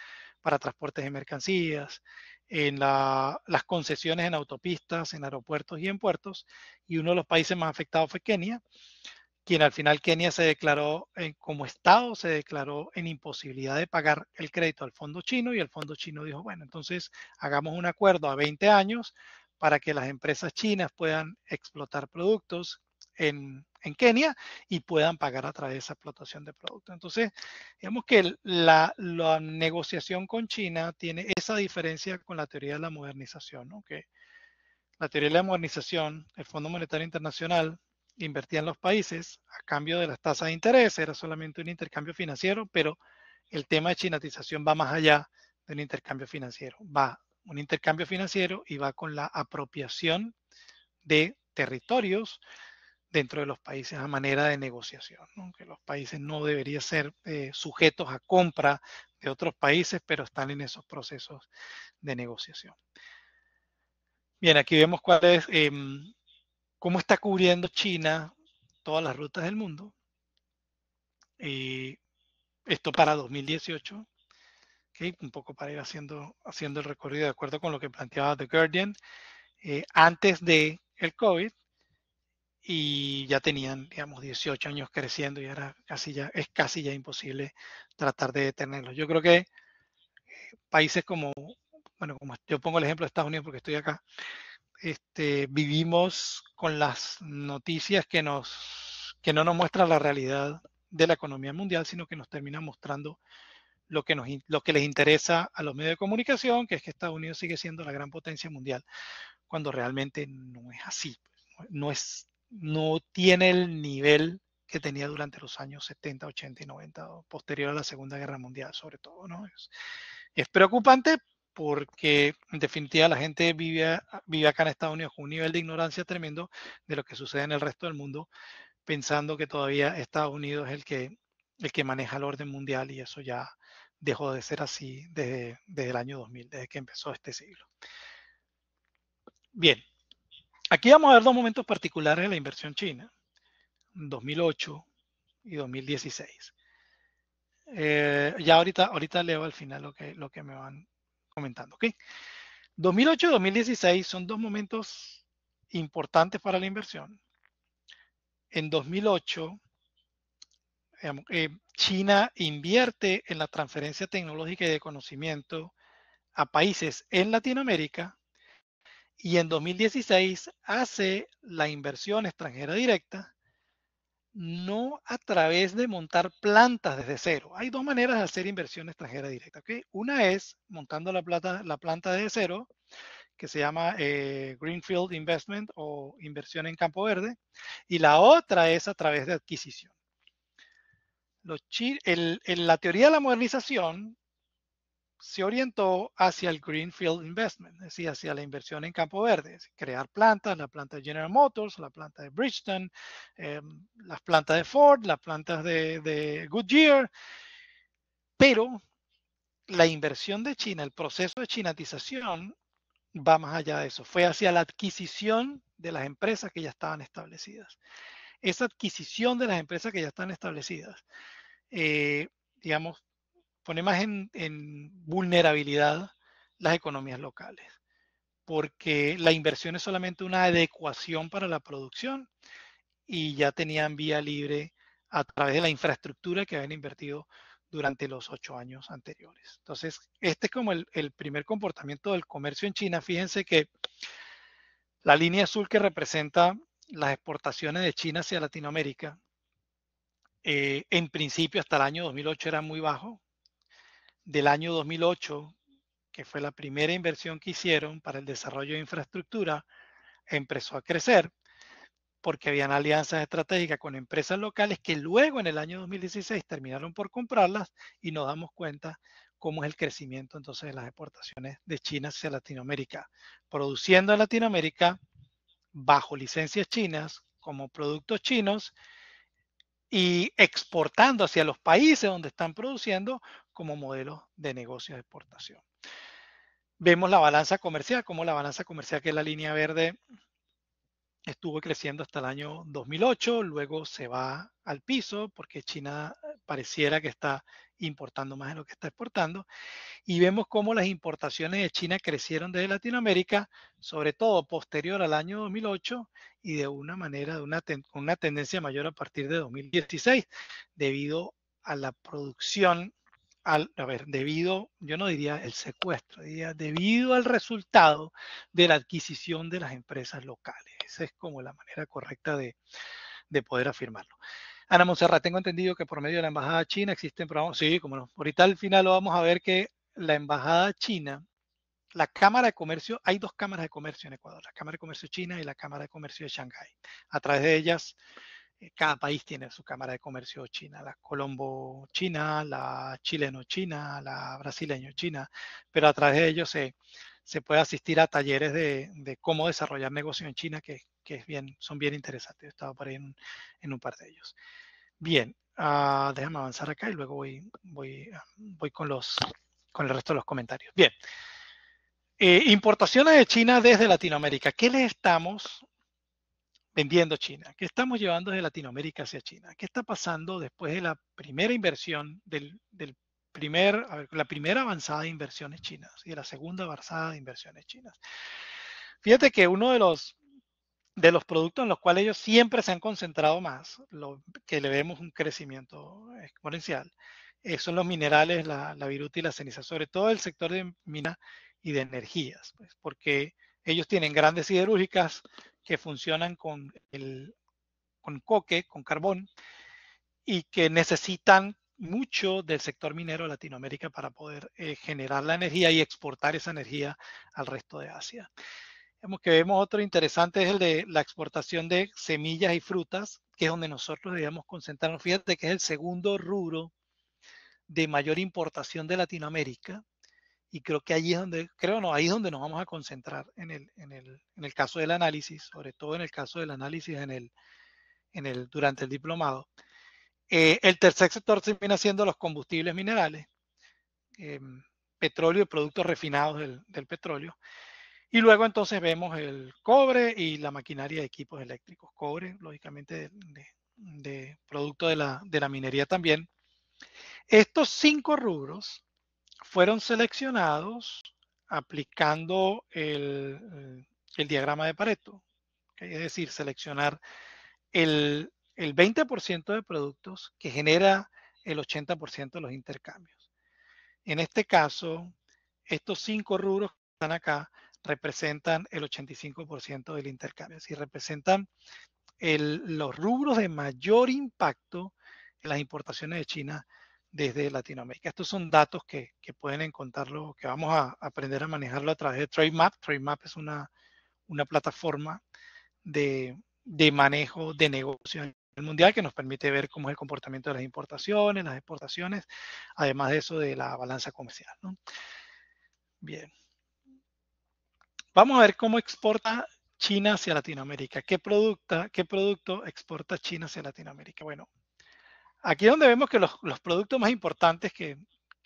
para transportes de mercancías, en las concesiones en autopistas, en aeropuertos y en puertos, y uno de los países más afectados fue Kenia, quien al final Kenia se declaró como Estado, se declaró en imposibilidad de pagar el crédito al fondo chino, y el fondo chino dijo, bueno, entonces hagamos un acuerdo a 20 años para que las empresas chinas puedan explotar productos en Kenia y puedan pagar a través de esa explotación de productos. Entonces, digamos que la negociación con China tiene esa diferencia con la teoría de la modernización, ¿no? Que la teoría de la modernización, el Fondo Monetario Internacional invertía en los países a cambio de las tasas de interés, era solamente un intercambio financiero, pero el tema de chinatización va más allá de un intercambio financiero. Va un intercambio financiero y va con la apropiación de territorios dentro de los países a manera de negociación, ¿no? Que los países no deberían ser sujetos a compra de otros países, pero están en esos procesos de negociación. Bien, aquí vemos cuál es, cómo está cubriendo China todas las rutas del mundo. Esto para 2018, ¿okay? Un poco para ir haciendo el recorrido de acuerdo con lo que planteaba The Guardian, antes del COVID, y ya tenían, digamos, 18 años creciendo y era es casi ya imposible tratar de detenerlos. Yo creo que países como yo pongo el ejemplo de Estados Unidos porque estoy acá, vivimos con las noticias que no nos muestran la realidad de la economía mundial, sino que nos termina mostrando lo que les interesa a los medios de comunicación, que es que Estados Unidos sigue siendo la gran potencia mundial, cuando realmente no es así. No tiene el nivel que tenía durante los años 70, 80 y 90, posterior a la Segunda Guerra Mundial, sobre todo, ¿no? Es preocupante porque en definitiva la gente vive acá en Estados Unidos con un nivel de ignorancia tremendo de lo que sucede en el resto del mundo, pensando que todavía Estados Unidos es el que maneja el orden mundial, y eso ya dejó de ser así desde el año 2000, desde que empezó este siglo. Bien, aquí vamos a ver dos momentos particulares de la inversión china, 2008 y 2016. Ya ahorita leo al final lo que me van comentando, ¿ok? 2008 y 2016 son dos momentos importantes para la inversión. En 2008, China invierte en la transferencia tecnológica y de conocimiento a países en Latinoamérica, y en 2016 hace la inversión extranjera directa, no a través de montar plantas desde cero. Hay dos maneras de hacer inversión extranjera directa, ¿okay? Una es montando la planta desde cero, que se llama Greenfield Investment o inversión en campo verde, y la otra es a través de adquisición. La teoría de la modernización se orientó hacia el Greenfield Investment, es decir, hacia la inversión en campo verde, crear plantas, la planta de General Motors, la planta de Bridgestone, las plantas de Ford, las plantas de Goodyear, pero la inversión de China, el proceso de chinatización va más allá de eso, fue hacia la adquisición de las empresas que ya estaban establecidas. Esa adquisición de las empresas que ya están establecidas, digamos, pone más en vulnerabilidad las economías locales, porque la inversión es solamente una adecuación para la producción y ya tenían vía libre a través de la infraestructura que habían invertido durante los 8 años anteriores. Entonces, este es como el primer comportamiento del comercio en China. Fíjense que la línea azul que representa las exportaciones de China hacia Latinoamérica, en principio hasta el año 2008 era muy bajo. Del año 2008, que fue la primera inversión que hicieron para el desarrollo de infraestructura, empezó a crecer porque habían alianzas estratégicas con empresas locales que luego en el año 2016 terminaron por comprarlas, y nos damos cuenta cómo es el crecimiento entonces de las exportaciones de China hacia Latinoamérica, produciendo en Latinoamérica bajo licencias chinas como productos chinos y exportando hacia los países donde están produciendo como modelos de negocio de exportación. Vemos la balanza comercial, como la balanza comercial, que es la línea verde, estuvo creciendo hasta el año 2008, luego se va al piso porque China pareciera que está importando más de lo que está exportando, y vemos cómo las importaciones de China crecieron desde Latinoamérica, sobre todo posterior al año 2008, y de una manera, con una tendencia mayor a partir de 2016, debido a la producción, debido, yo no diría el secuestro, diría debido al resultado de la adquisición de las empresas locales. Esa es como la manera correcta de poder afirmarlo. Ana Montserrat, tengo entendido que por medio de la embajada china existen programas. Sí, como no. Ahorita al final lo vamos a ver, que la embajada china, la Cámara de Comercio, hay dos cámaras de comercio en Ecuador, la Cámara de Comercio China y la Cámara de Comercio de Shanghái. A través de ellas, cada país tiene su Cámara de Comercio china, la Colombo China, la Chileno China, la Brasileño China, pero a través de ellos se puede asistir a talleres de cómo desarrollar negocio en China, que son bien interesantes. He estado por ahí en un par de ellos. Bien, déjame avanzar acá y luego voy con el resto de los comentarios. Bien, importaciones de China desde Latinoamérica. ¿Qué les estamos vendiendo a China? ¿Qué estamos llevando desde Latinoamérica hacia China? ¿Qué está pasando después de la primera inversión, la primera avanzada de inversiones chinas y de la segunda avanzada de inversiones chinas? Fíjate que uno de los productos en los cuales ellos siempre se han concentrado más, que le vemos un crecimiento exponencial, son los minerales, la viruta y la ceniza, sobre todo el sector de mina y de energías, pues, porque ellos tienen grandes siderúrgicas que funcionan con coque, con carbón, y que necesitan mucho del sector minero de Latinoamérica para poder generar la energía y exportar esa energía al resto de Asia. Vemos otro interesante, es el de la exportación de semillas y frutas, que es donde nosotros debemos concentrarnos. Fíjate que es el segundo rubro de mayor importación de Latinoamérica, y creo que ahí es donde, ahí es donde nos vamos a concentrar en el caso del análisis, sobre todo en el caso del análisis durante el diplomado. El tercer sector termina siendo los combustibles minerales, petróleo y productos refinados del petróleo. Y luego entonces vemos el cobre y la maquinaria de equipos eléctricos. Cobre, lógicamente, de producto de la minería también. Estos 5 rubros fueron seleccionados aplicando el diagrama de Pareto. Es decir, seleccionar el 20% de productos que genera el 80% de los intercambios. En este caso, estos 5 rubros que están acá representan el 85% del intercambio. Es decir, representan los rubros de mayor impacto en las importaciones de China desde Latinoamérica. Estos son datos que pueden encontrarlo, que vamos a aprender a manejarlo a través de TradeMap. TradeMap es una plataforma de manejo de negocio a nivel mundial que nos permite ver cómo es el comportamiento de las importaciones, las exportaciones, además de eso de la balanza comercial, ¿no? Bien. Vamos a ver cómo exporta China hacia Latinoamérica. ¿Qué producto exporta China hacia Latinoamérica? Bueno, aquí es donde vemos que los productos más importantes que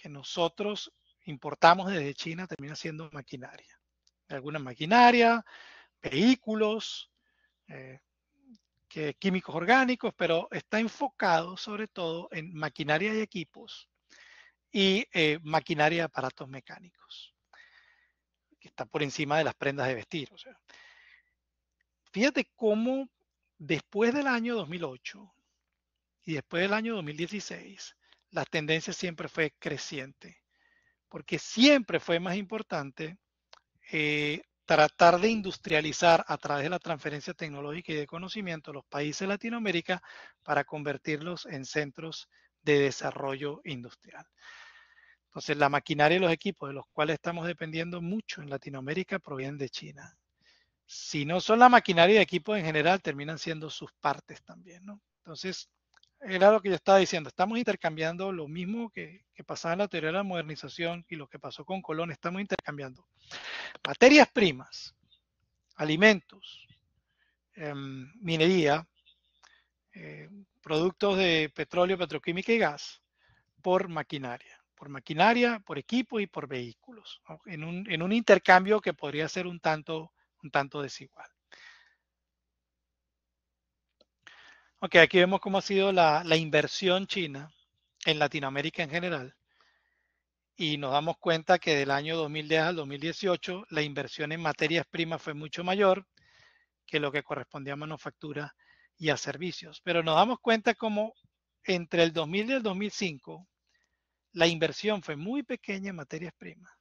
nosotros importamos desde China termina siendo maquinaria. Alguna maquinaria, vehículos, químicos orgánicos, pero está enfocado sobre todo en maquinaria y equipos y maquinaria y aparatos mecánicos, que está por encima de las prendas de vestir. O sea, fíjate cómo después del año 2008 y después del año 2016, la tendencia siempre fue creciente, porque siempre fue más importante tratar de industrializar a través de la transferencia tecnológica y de conocimiento los países de Latinoamérica para convertirlos en centros de desarrollo industrial. Entonces, la maquinaria y los equipos de los cuales estamos dependiendo mucho en Latinoamérica provienen de China. Si no son la maquinaria y equipos en general, terminan siendo sus partes también, ¿no? Entonces, era lo que yo estaba diciendo. Estamos intercambiando lo mismo que pasaba en la teoría de la modernización y lo que pasó con Colón. Estamos intercambiando materias primas, alimentos, minería, productos de petróleo, petroquímica y gas por maquinaria, por equipo y por vehículos, ¿no? en un intercambio que podría ser un tanto desigual. Ok, aquí vemos cómo ha sido la inversión china en Latinoamérica en general. Y nos damos cuenta que del año 2010 al 2018 la inversión en materias primas fue mucho mayor que lo que correspondía a manufactura y a servicios. Pero nos damos cuenta como entre el 2000 y el 2005 la inversión fue muy pequeña en materias primas,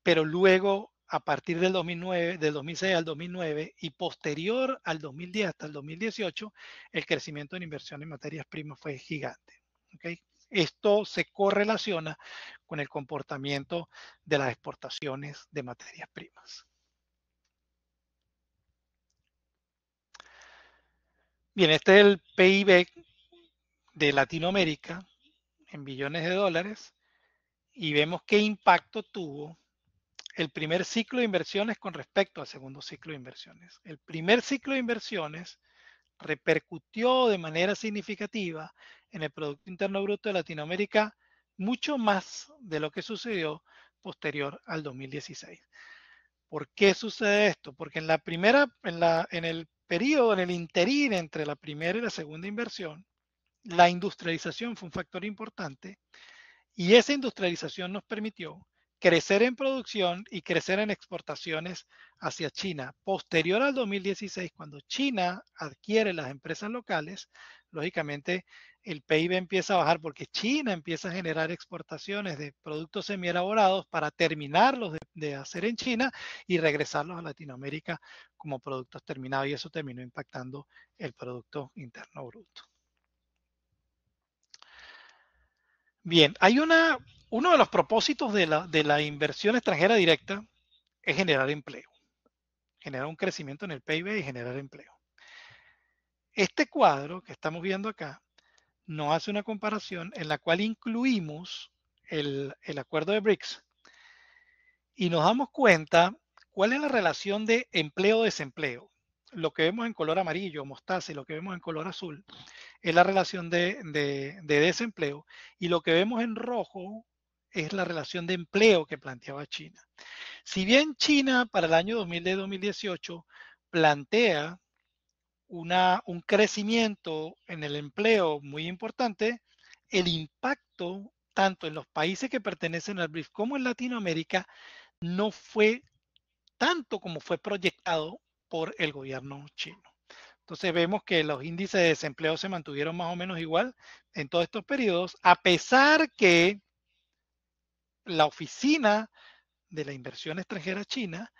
pero luego a partir del 2009, del 2006 al 2009 y posterior al 2010 hasta el 2018, el crecimiento en inversión en materias primas fue gigante. ¿Okay? Esto se correlaciona con el comportamiento de las exportaciones de materias primas. Bien, este es el PIB de Latinoamérica en billones de dólares y vemos qué impacto tuvo el primer ciclo de inversiones con respecto al segundo ciclo de inversiones. El primer ciclo de inversiones repercutió de manera significativa en el Producto Interno Bruto de Latinoamérica mucho más de lo que sucedió posterior al 2016. ¿Por qué sucede esto? Porque en el periodo, en el interín entre la primera y la segunda inversión, la industrialización fue un factor importante y esa industrialización nos permitió crecer en producción y crecer en exportaciones hacia China. Posterior al 2016, cuando China adquiere las empresas locales, lógicamente el PIB empieza a bajar porque China empieza a generar exportaciones de productos semielaborados para terminarlos de hacer en China y regresarlos a Latinoamérica como productos terminados y eso terminó impactando el Producto Interno Bruto. Bien, hay uno de los propósitos de la inversión extranjera directa es generar empleo, generar un crecimiento en el PIB y generar empleo. Este cuadro que estamos viendo acá nos hace una comparación en la cual incluimos el acuerdo de BRICS y nos damos cuenta cuál es la relación de empleo-desempleo. Lo que vemos en color amarillo, mostaza, y lo que vemos en color azul es la relación de desempleo, y lo que vemos en rojo es la relación de empleo que planteaba China. Si bien China para el año 2018 plantea un crecimiento en el empleo muy importante, el impacto tanto en los países que pertenecen al BRICS como en Latinoamérica no fue tanto como fue proyectado por el gobierno chino. Entonces vemos que los índices de desempleo se mantuvieron más o menos igual en todos estos periodos, a pesar que la oficina de la inversión extranjera china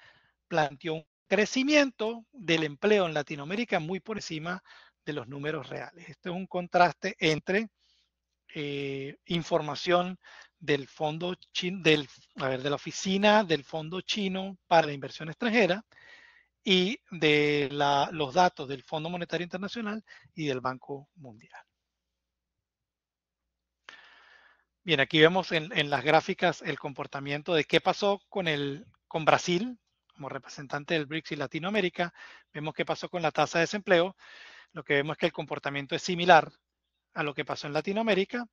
planteó un crecimiento del empleo en Latinoamérica muy por encima de los números reales. Este es un contraste entre información del fondo de la oficina del fondo chino para la inversión extranjera y de los datos del Fondo Monetario Internacional y del Banco Mundial. Bien, aquí vemos en las gráficas el comportamiento de qué pasó con Brasil como representante del BRICS y Latinoamérica. Vemos qué pasó con la tasa de desempleo. Lo que vemos es que el comportamiento es similar a lo que pasó en Latinoamérica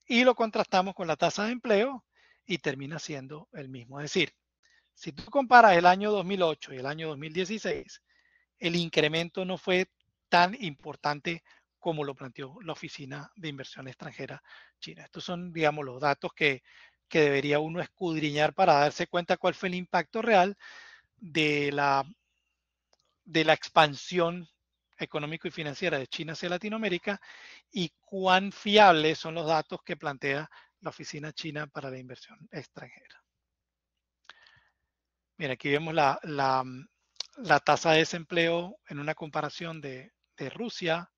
y lo contrastamos con la tasa de empleo y termina siendo el mismo. Es decir, si tú comparas el año 2008 y el año 2016, el incremento no fue tan importante como lo planteó la Oficina de Inversión Extranjera China. Estos son, digamos, los datos que debería uno escudriñar para darse cuenta cuál fue el impacto real de la expansión económico y financiera de China hacia Latinoamérica y cuán fiables son los datos que plantea la Oficina China para la Inversión Extranjera. Bien, aquí vemos la tasa de desempleo en una comparación de Rusia,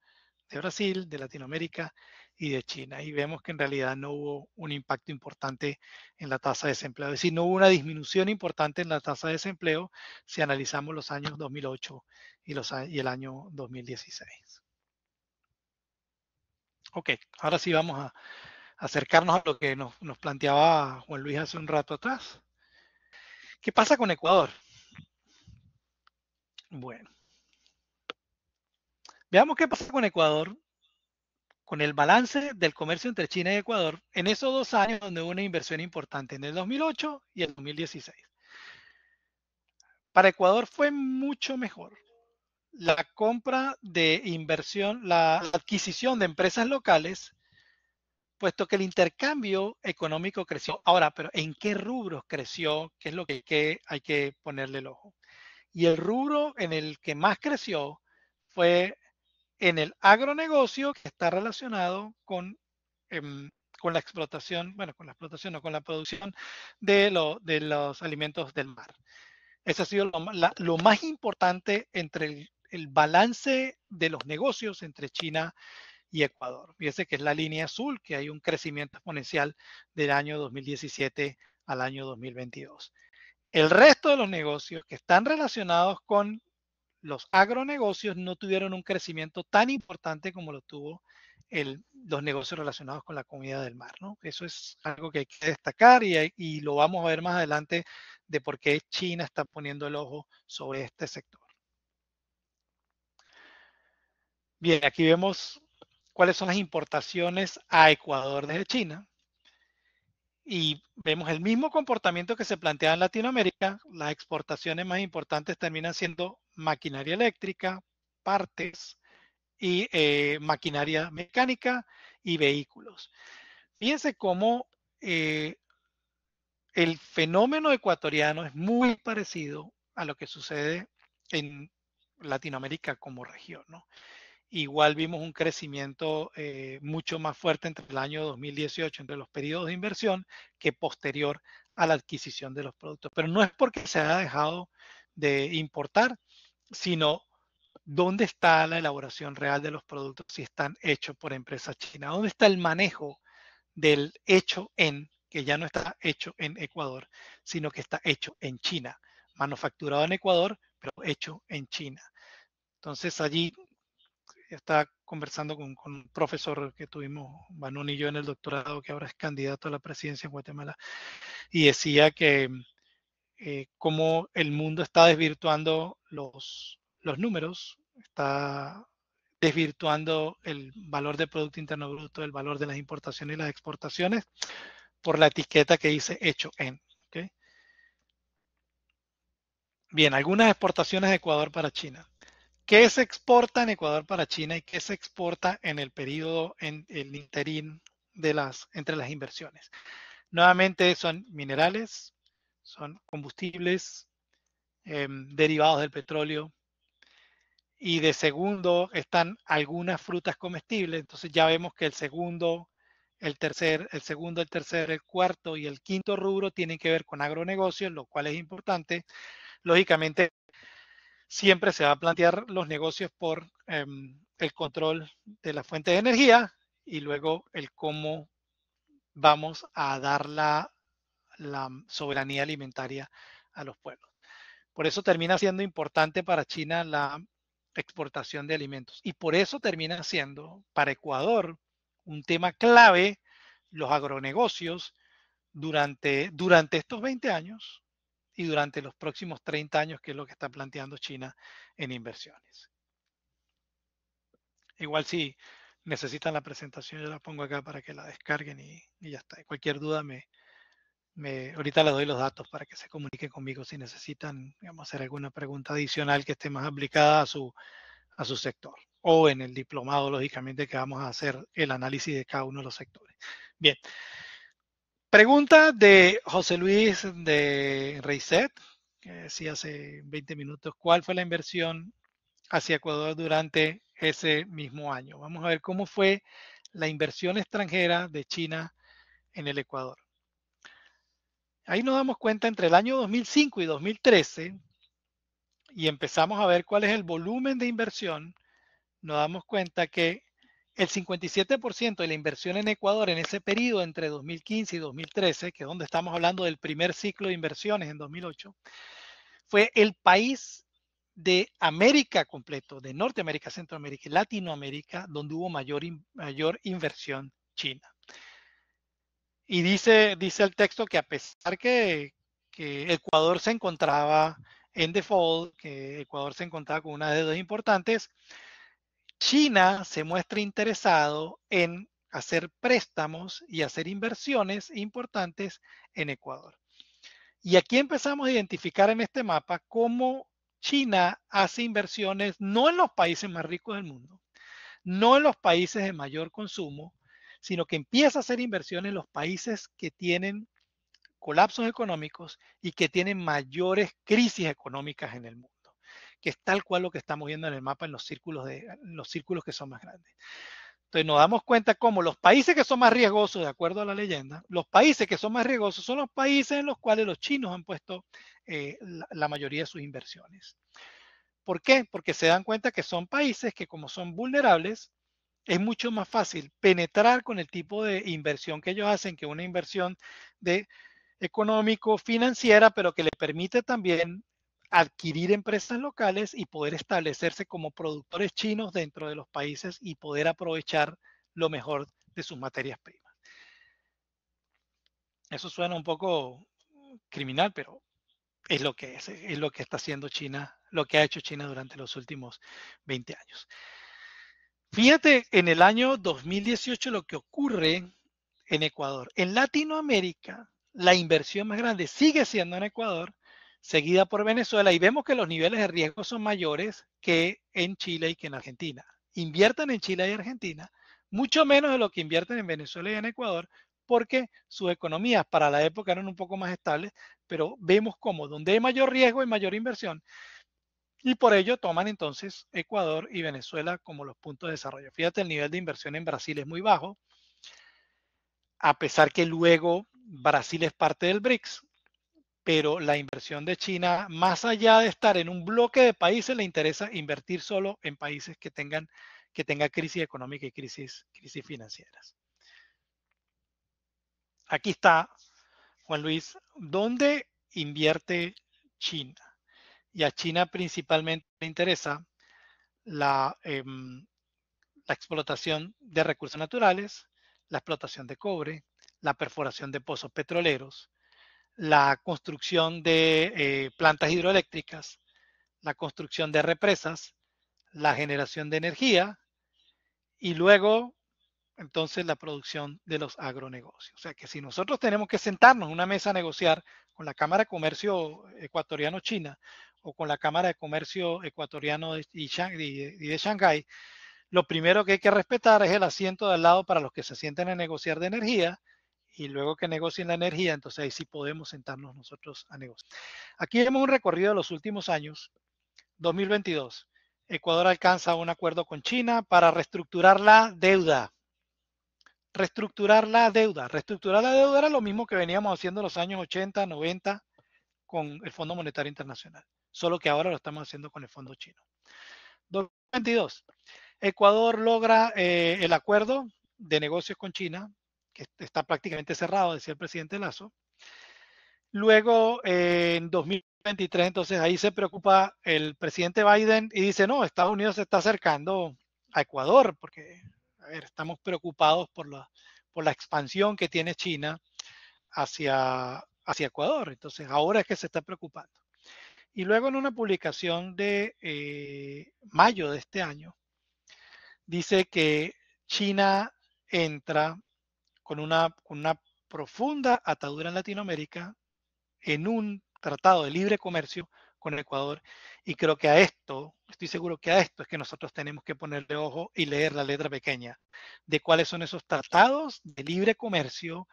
de Brasil, de Latinoamérica y de China. Y vemos que en realidad no hubo un impacto importante en la tasa de desempleo. Es decir, no hubo una disminución importante en la tasa de desempleo si analizamos los años 2008 y el año 2016. Ok, ahora sí vamos a acercarnos a lo que nos planteaba Juan Luis hace un rato atrás. ¿Qué pasa con Ecuador? Bueno, veamos qué pasa con Ecuador, con el balance del comercio entre China y Ecuador en esos 2 años donde hubo una inversión importante, en el 2008 y el 2016. Para Ecuador fue mucho mejor. La compra de inversión, la adquisición de empresas locales, puesto que el intercambio económico creció. Ahora, pero ¿en qué rubros creció? ¿Qué es lo que hay que ponerle el ojo? Y el rubro en el que más creció fue en el agronegocio, que está relacionado con la explotación, bueno, con la explotación, no, con la producción de los alimentos del mar. Ese ha sido lo más importante entre el balance de los negocios entre China y Ecuador. Fíjese que es la línea azul, que hay un crecimiento exponencial del año 2017 al año 2022. El resto de los negocios que están relacionados con los agronegocios no tuvieron un crecimiento tan importante como lo tuvo los negocios relacionados con la comida del mar, ¿no? Eso es algo que hay que destacar y lo vamos a ver más adelante de por qué China está poniendo el ojo sobre este sector. Bien, aquí vemos cuáles son las importaciones a Ecuador desde China. Y vemos el mismo comportamiento que se plantea en Latinoamérica. Las exportaciones más importantes terminan siendo maquinaria eléctrica, partes y maquinaria mecánica y vehículos. Fíjense cómo el fenómeno ecuatoriano es muy parecido a lo que sucede en Latinoamérica como región, ¿no? Igual vimos un crecimiento mucho más fuerte entre el año 2018, entre los periodos de inversión, que posterior a la adquisición de los productos. Pero no es porque se haya dejado de importar, sino dónde está la elaboración real de los productos si están hechos por empresas chinas, dónde está el manejo del hecho en, que ya no está hecho en Ecuador, sino que está hecho en China, manufacturado en Ecuador, pero hecho en China. Entonces allí estaba conversando con un profesor que tuvimos, Banón y yo, en el doctorado, que ahora es candidato a la presidencia en Guatemala, y decía que cómo el mundo está desvirtuando los números, está desvirtuando el valor del Producto Interno Bruto, el valor de las importaciones y las exportaciones, por la etiqueta que dice hecho en. ¿Okay? Bien, algunas exportaciones de Ecuador para China. ¿Qué se exporta en Ecuador para China y qué se exporta en el periodo, en el interín entre las inversiones? Nuevamente son minerales, son combustibles, derivados del petróleo, y de segundo están algunas frutas comestibles. Entonces ya vemos que el segundo, el tercer, el cuarto y el quinto rubro tienen que ver con agronegocios, lo cual es importante. Lógicamente, siempre se va a plantear los negocios por el control de la fuente de energía y luego el cómo vamos a dar la soberanía alimentaria a los pueblos. Por eso termina siendo importante para China la exportación de alimentos. Y por eso termina siendo para Ecuador un tema clave los agronegocios durante estos 20 años y durante los próximos 30 años, que es lo que está planteando China en inversiones. Igual si necesitan la presentación, yo la pongo acá para que la descarguen y ya está. Cualquier duda ahorita les doy los datos para que se comuniquen conmigo si necesitan, digamos, hacer alguna pregunta adicional que esté más aplicada a su sector, o en el diplomado, lógicamente, que vamos a hacer el análisis de cada uno de los sectores. Bien. Pregunta de José Luis de Reiset, que decía hace 20 minutos, ¿cuál fue la inversión hacia Ecuador durante ese mismo año? Vamos a ver cómo fue la inversión extranjera de China en el Ecuador. Ahí nos damos cuenta entre el año 2005 y 2013 y empezamos a ver cuál es el volumen de inversión. Nos damos cuenta que el 57% de la inversión en Ecuador en ese periodo entre 2015 y 2013, que es donde estamos hablando del primer ciclo de inversiones en 2008, fue el país de América completo, de Norteamérica, Centroamérica y Latinoamérica, donde hubo mayor inversión china. Y dice el texto que a pesar que Ecuador se encontraba en default, que Ecuador se encontraba con unas deudas importantes, China se muestra interesado en hacer préstamos y hacer inversiones importantes en Ecuador. Y aquí empezamos a identificar en este mapa cómo China hace inversiones no en los países más ricos del mundo, no en los países de mayor consumo, sino que empieza a hacer inversiones en los países que tienen colapsos económicos y que tienen mayores crisis económicas en el mundo, que es tal cual lo que estamos viendo en el mapa en los círculos que son más grandes. Entonces nos damos cuenta cómo los países que son más riesgosos, de acuerdo a la leyenda, los países que son más riesgosos son los países en los cuales los chinos han puesto la mayoría de sus inversiones. ¿Por qué? Porque se dan cuenta que son países que, como son vulnerables, es mucho más fácil penetrar con el tipo de inversión que ellos hacen que una inversión de económico, financiera, pero que le permite también adquirir empresas locales y poder establecerse como productores chinos dentro de los países y poder aprovechar lo mejor de sus materias primas. Eso suena un poco criminal, pero es lo que es lo que está haciendo China, lo que ha hecho China durante los últimos 20 años. Fíjate en el año 2018 lo que ocurre en Ecuador. En Latinoamérica, la inversión más grande sigue siendo en Ecuador, seguida por Venezuela, y vemos que los niveles de riesgo son mayores que en Chile y que en Argentina. Inviertan en Chile y Argentina, mucho menos de lo que invierten en Venezuela y en Ecuador, porque sus economías para la época eran un poco más estables, pero vemos cómo donde hay mayor riesgo hay mayor inversión. Y por ello toman entonces Ecuador y Venezuela como los puntos de desarrollo. Fíjate, el nivel de inversión en Brasil es muy bajo, a pesar que luego Brasil es parte del BRICS, pero la inversión de China, más allá de estar en un bloque de países, le interesa invertir solo en países que tengan crisis económica y crisis financieras. aquí está, Juan Luis, ¿dónde invierte China? Y a China principalmente le interesa la, la explotación de recursos naturales, la explotación de cobre, la perforación de pozos petroleros, la construcción de plantas hidroeléctricas, la construcción de represas, la generación de energía y luego entonces la producción de los agronegocios. O sea que si nosotros tenemos que sentarnos en una mesa a negociar con la Cámara de Comercio ecuatoriano-China o con la Cámara de Comercio ecuatoriano y de Shanghái, lo primero que hay que respetar es el asiento de al lado para los que se sienten a negociar de energía y luego que negocien la energía, entonces ahí sí podemos sentarnos nosotros a negociar. Aquí vemos un recorrido de los últimos años. 2022. Ecuador alcanza un acuerdo con China para reestructurar la deuda. Reestructurar la deuda. Reestructurar la deuda era lo mismo que veníamos haciendo en los años 80, 90 con el Fondo Monetario Internacional, solo que ahora lo estamos haciendo con el Fondo Chino. 2022. Ecuador logra el acuerdo de negocios con China, que está prácticamente cerrado, decía el presidente Lazo. Luego, en 2023, entonces ahí se preocupa el presidente Biden y dice, no, Estados Unidos se está acercando a Ecuador, porque, a ver, estamos preocupados por la expansión que tiene China hacia Ecuador. Entonces, ahora es que se está preocupando. Y luego en una publicación de mayo de este año, dice que China entra con una profunda atadura en Latinoamérica en un tratado de libre comercio con Ecuador y creo que a esto, estoy seguro que a esto es que nosotros tenemos que ponerle ojo y leer la letra pequeña de cuáles son esos tratados de libre comercio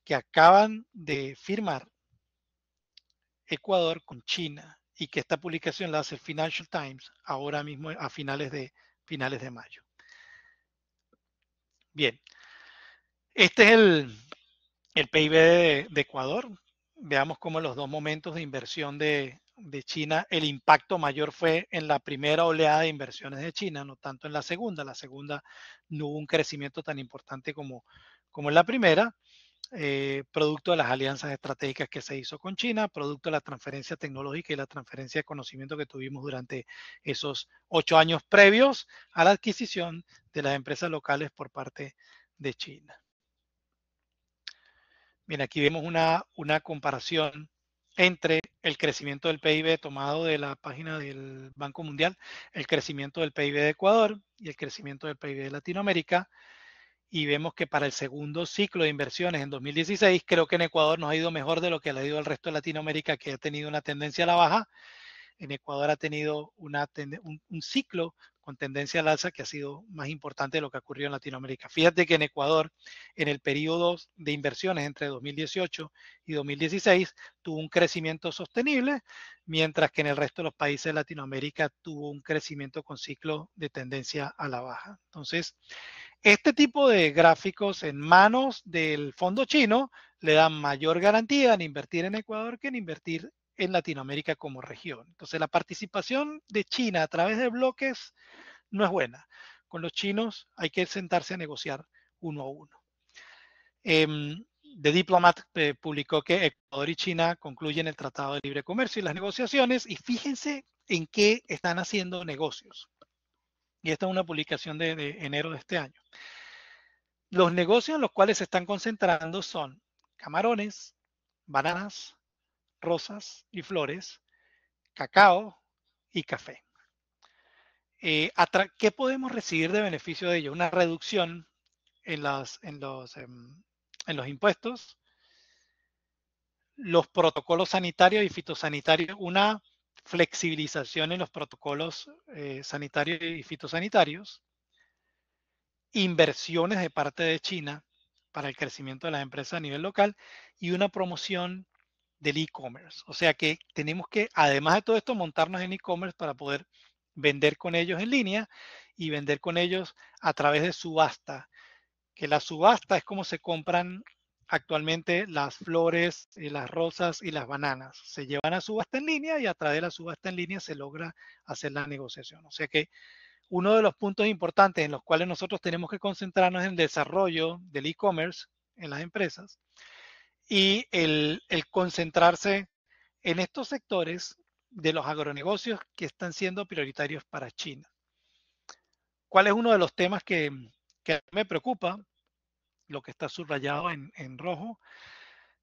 que acaban de firmar Ecuador con China y que esta publicación la hace el Financial Times ahora mismo a finales de mayo. Bien, este es el PIB de Ecuador. Veamos cómo los dos momentos de inversión de China, el impacto mayor fue en la primera oleada de inversiones de China, no tanto en la segunda. La segunda no hubo un crecimiento tan importante como en la primera, producto de las alianzas estratégicas que se hizo con China, producto de la transferencia tecnológica y la transferencia de conocimiento que tuvimos durante esos 8 años previos a la adquisición de las empresas locales por parte de China. Bien, aquí vemos una comparación entre el crecimiento del PIB tomado de la página del Banco Mundial, el crecimiento del PIB de Ecuador y el crecimiento del PIB de Latinoamérica. Y vemos que para el segundo ciclo de inversiones en 2016, creo que en Ecuador nos ha ido mejor de lo que le ha ido al resto de Latinoamérica, que ha tenido una tendencia a la baja. En Ecuador ha tenido un ciclo con tendencia al alza que ha sido más importante de lo que ocurrió en Latinoamérica. Fíjate que en Ecuador, en el periodo de inversiones entre 2018 y 2016, tuvo un crecimiento sostenible, mientras que en el resto de los países de Latinoamérica tuvo un crecimiento con ciclo de tendencia a la baja. Entonces, este tipo de gráficos en manos del fondo chino le dan mayor garantía en invertir en Ecuador que en invertir en Latinoamérica como región. Entonces, la participación de China a través de bloques no es buena. Con los chinos hay que sentarse a negociar uno a uno. The Diplomat publicó que Ecuador y China concluyen el Tratado de Libre Comercio y las negociaciones, y fíjense en qué están haciendo negocios. Y esta es una publicación de enero de este año. Los negocios en los cuales se están concentrando son camarones, bananas, rosas y flores, cacao y café. ¿Qué podemos recibir de beneficio de ello? Una reducción en los impuestos, los protocolos sanitarios y fitosanitarios, una flexibilización en los protocolos sanitarios y fitosanitarios, inversiones de parte de China para el crecimiento de las empresas a nivel local y una promoción del e-commerce. O sea que tenemos que, además de todo esto, montarnos en e-commerce para poder vender con ellos en línea y vender con ellos a través de subasta, que la subasta es como se compran actualmente las flores, las rosas y las bananas. Se llevan a subasta en línea y a través de la subasta en línea se logra hacer la negociación. O sea que uno de los puntos importantes en los cuales nosotros tenemos que concentrarnos en el desarrollo del e-commerce en las empresas y el concentrarse en estos sectores de los agronegocios que están siendo prioritarios para China. ¿Cuál es uno de los temas que me preocupa? Lo que está subrayado en rojo,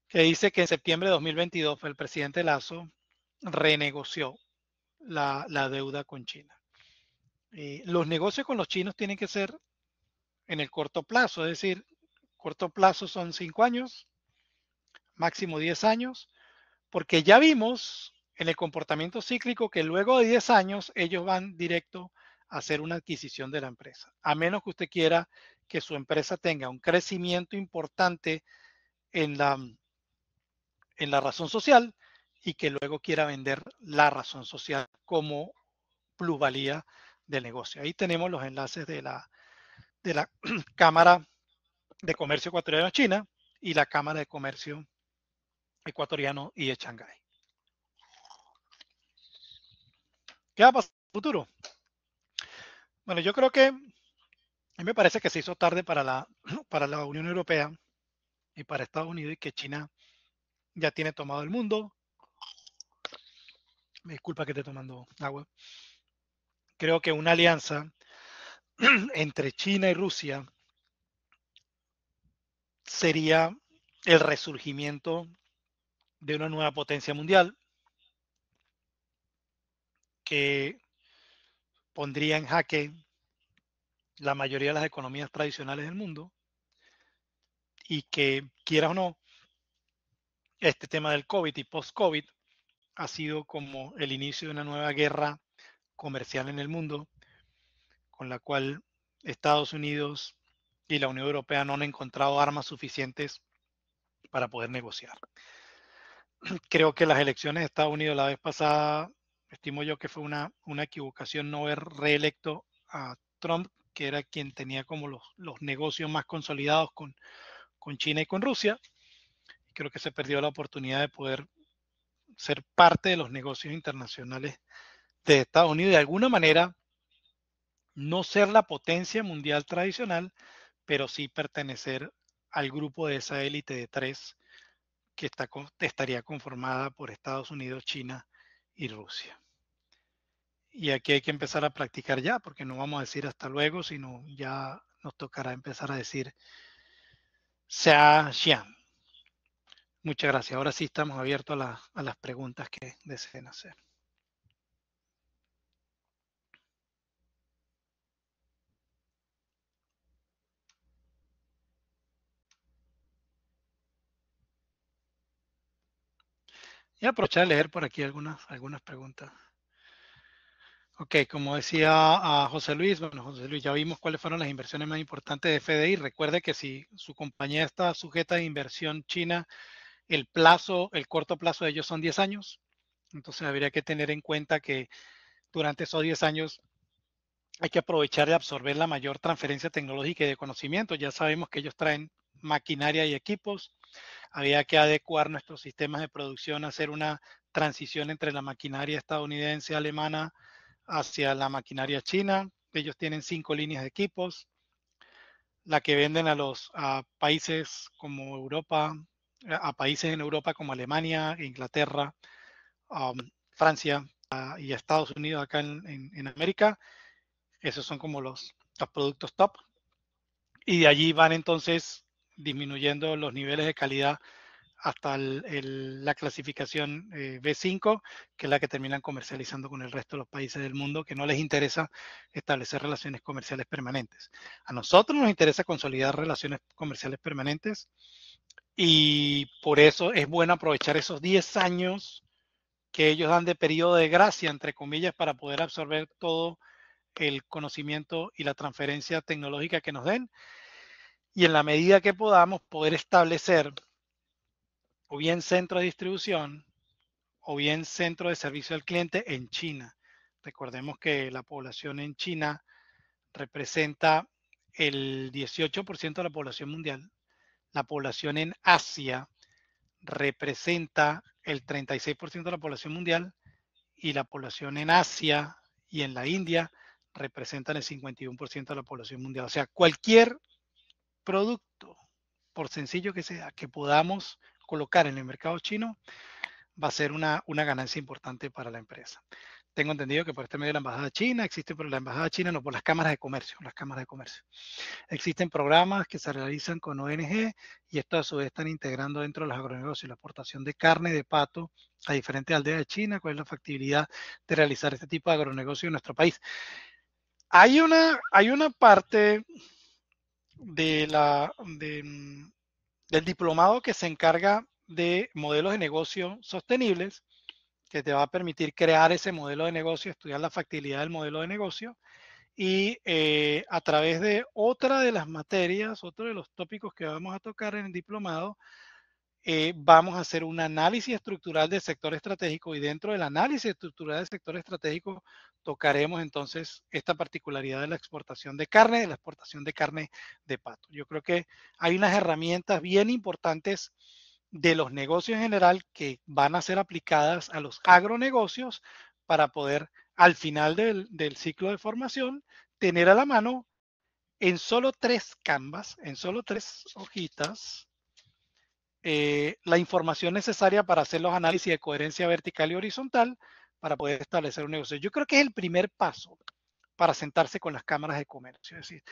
que dice que en septiembre de 2022 el presidente Lasso renegoció la deuda con China. Los negocios con los chinos tienen que ser en el corto plazo, es decir, corto plazo son 5 años, máximo 10 años, porque ya vimos en el comportamiento cíclico que luego de 10 años ellos van directo a hacer una adquisición de la empresa, a menos que usted quiera que su empresa tenga un crecimiento importante en la razón social y que luego quiera vender la razón social como plusvalía del negocio. Ahí tenemos los enlaces de la Cámara de Comercio Ecuatoriano-China y la Cámara de Comercio Ecuatoriano y de Shanghái. ¿Qué va a pasar en el futuro? Bueno, yo creo que a mí me parece que se hizo tarde para la Unión Europea y para Estados Unidos y que China ya tiene tomado el mundo. Me disculpa que esté tomando agua. Creo que una alianza entre China y Rusia sería el resurgimiento de una nueva potencia mundial que pondría en jaque la mayoría de las economías tradicionales del mundo y que, quiera o no, este tema del COVID y post-COVID ha sido como el inicio de una nueva guerra comercial en el mundo, con la cual Estados Unidos y la Unión Europea no han encontrado armas suficientes para poder negociar. Creo que las elecciones de Estados Unidos la vez pasada, estimo yo que fue una equivocación no haber reelecto a Trump, que era quien tenía como los negocios más consolidados con China y con Rusia. Creo que se perdió la oportunidad de poder ser parte de los negocios internacionales de Estados Unidos y de alguna manera no ser la potencia mundial tradicional, pero sí pertenecer al grupo de esa élite de tres que estaría conformada por Estados Unidos, China y Rusia. Y aquí hay que empezar a practicar ya, porque no vamos a decir hasta luego, sino ya nos tocará empezar a decir Xia Xian. Muchas gracias. Ahora sí estamos abiertos a las preguntas que deseen hacer. Y aprovechar de leer por aquí algunas preguntas. Ok, como decía a José Luis, bueno, José Luis, ya vimos cuáles fueron las inversiones más importantes de FDI. Recuerde que si su compañía está sujeta a inversión china, el corto plazo de ellos son 10 años. Entonces habría que tener en cuenta que durante esos 10 años hay que aprovechar y absorber la mayor transferencia tecnológica y de conocimiento. Ya sabemos que ellos traen maquinaria y equipos. Había que adecuar nuestros sistemas de producción, hacer una transición entre la maquinaria estadounidense, alemana, hacia la maquinaria china. Ellos tienen 5 líneas de equipos, la que venden a países como Europa, a países en Europa como Alemania, Inglaterra, Francia y Estados Unidos acá en América. Esos son como los productos top. Y de allí van entonces disminuyendo los niveles de calidad hasta la clasificación B5, que es la que terminan comercializando con el resto de los países del mundo, que no les interesa establecer relaciones comerciales permanentes. A nosotros nos interesa consolidar relaciones comerciales permanentes y por eso es bueno aprovechar esos 10 años que ellos dan de periodo de gracia, entre comillas, para poder absorber todo el conocimiento y la transferencia tecnológica que nos den y en la medida que podamos poder establecer o bien centro de distribución o bien centro de servicio al cliente en China. Recordemos que la población en China representa el 18% de la población mundial. La población en Asia representa el 36% de la población mundial y la población en Asia y en la India representan el 51% de la población mundial. O sea, cualquier producto, por sencillo que sea, que podamos colocar en el mercado chino va a ser una ganancia importante para la empresa. Tengo entendido que por este medio de la Embajada China, existe por la Embajada China, no por las cámaras de comercio, Existen programas que se realizan con ONG y esto a su vez están integrando dentro de los agronegocios la aportación de carne de pato a diferentes aldeas de China, cuál es la factibilidad de realizar este tipo de agronegocio en nuestro país. Hay una parte del diplomado que se encarga de modelos de negocio sostenibles, que te va a permitir crear ese modelo de negocio, estudiar la factibilidad del modelo de negocio y a través de otra de las materias, otro de los tópicos que vamos a tocar en el diplomado, vamos a hacer un análisis estructural del sector estratégico y dentro del análisis estructural del sector estratégico tocaremos entonces esta particularidad de la exportación de carne, de la exportación de carne de pato. Yo creo que hay unas herramientas bien importantes de los negocios en general que van a ser aplicadas a los agronegocios para poder al final del ciclo de formación tener a la mano en solo 3 canvas, en solo 3 hojitas, la información necesaria para hacer los análisis de coherencia vertical y horizontal para poder establecer un negocio. Yo creo que es el primer paso para sentarse con las cámaras de comercio. Es decir,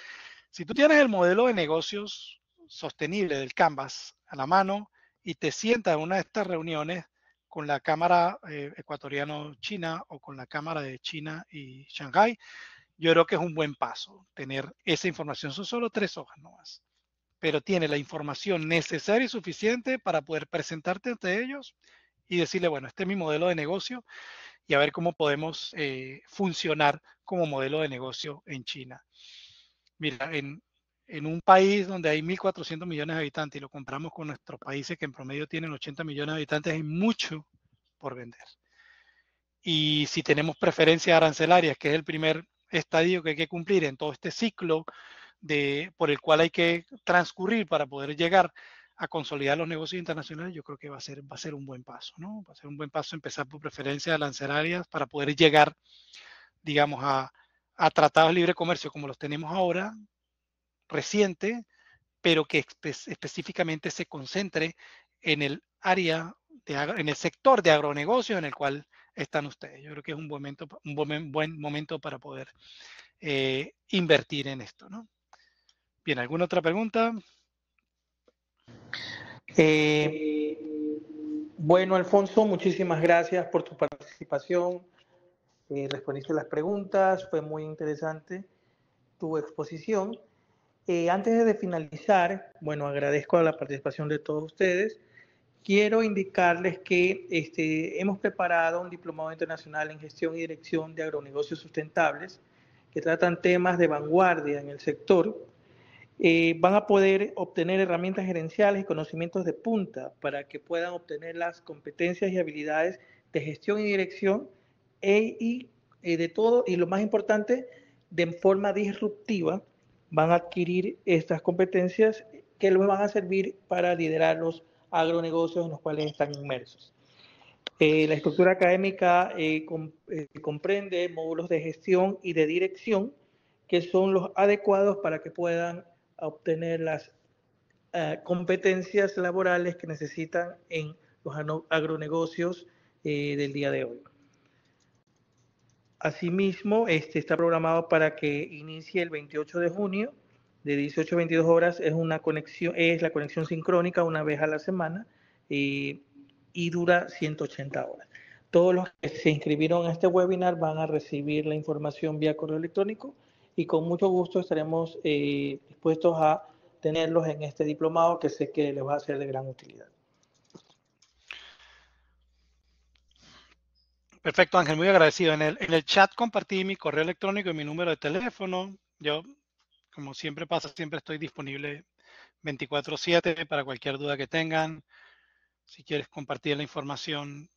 si tú tienes el modelo de negocios sostenible del Canvas a la mano y te sientas en una de estas reuniones con la Cámara ecuatoriano-China o con la Cámara de China y Shanghai, yo creo que es un buen paso tener esa información. Son solo 3 hojas nomás, pero tiene la información necesaria y suficiente para poder presentarte ante ellos y decirle, bueno, este es mi modelo de negocio y a ver cómo podemos funcionar como modelo de negocio en China. Mira, en un país donde hay 1.400 millones de habitantes y lo comparamos con nuestros países que en promedio tienen 80 millones de habitantes, hay mucho por vender. Y si tenemos preferencias arancelarias, que es el primer estadio que hay que cumplir en todo este ciclo por el cual hay que transcurrir para poder llegar a consolidar los negocios internacionales, yo creo que va a ser un buen paso, ¿no? Va a ser un buen paso empezar por preferencias arancelarias para poder llegar, digamos, a tratados de libre comercio como los tenemos ahora, reciente, pero que específicamente se concentre en el área, en el sector de agronegocios en el cual están ustedes. Yo creo que es un buen momento para poder invertir en esto, ¿no? Bien, ¿alguna otra pregunta? Bueno, Alfonso, muchísimas gracias por tu participación. Respondiste las preguntas, fue muy interesante tu exposición. Antes de finalizar, bueno, agradezco la participación de todos ustedes. Quiero indicarles que hemos preparado un diplomado internacional en gestión y dirección de agronegocios sustentables que tratan temas de vanguardia en el sector. Van a poder obtener herramientas gerenciales y conocimientos de punta para que puedan obtener las competencias y habilidades de gestión y dirección de todo, y lo más importante, de forma disruptiva, van a adquirir estas competencias que les van a servir para liderar los agronegocios en los cuales están inmersos. La estructura académica comprende módulos de gestión y de dirección que son los adecuados para que puedan obtener las competencias laborales que necesitan en los agronegocios del día de hoy. Asimismo, está programado para que inicie el 28 de junio de 18 a 22 horas. Es la conexión sincrónica una vez a la semana y dura 180 horas. Todos los que se inscribieron a este webinar van a recibir la información vía correo electrónico y con mucho gusto estaremos dispuestos a tenerlos en este diplomado que sé que les va a ser de gran utilidad. Perfecto, Ángel, muy agradecido. En el chat compartí mi correo electrónico y mi número de teléfono. Yo, como siempre pasa, siempre estoy disponible 24/7 para cualquier duda que tengan. Si quieres compartir la información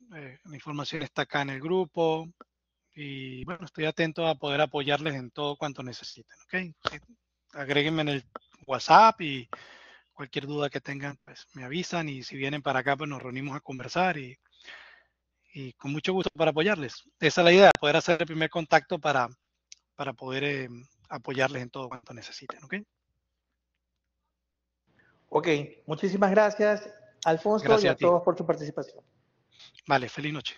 está acá en el grupo. Y bueno, estoy atento a poder apoyarles en todo cuanto necesiten, ¿ok? Sí, agréguenme en el WhatsApp y cualquier duda que tengan, pues me avisan y si vienen para acá, pues nos reunimos a conversar y con mucho gusto para apoyarles. Esa es la idea, poder hacer el primer contacto para poder apoyarles en todo cuanto necesiten, ¿ok? Ok, muchísimas gracias. Alfonso, y Gracias a a ti. todos por su participación. Vale, feliz noche.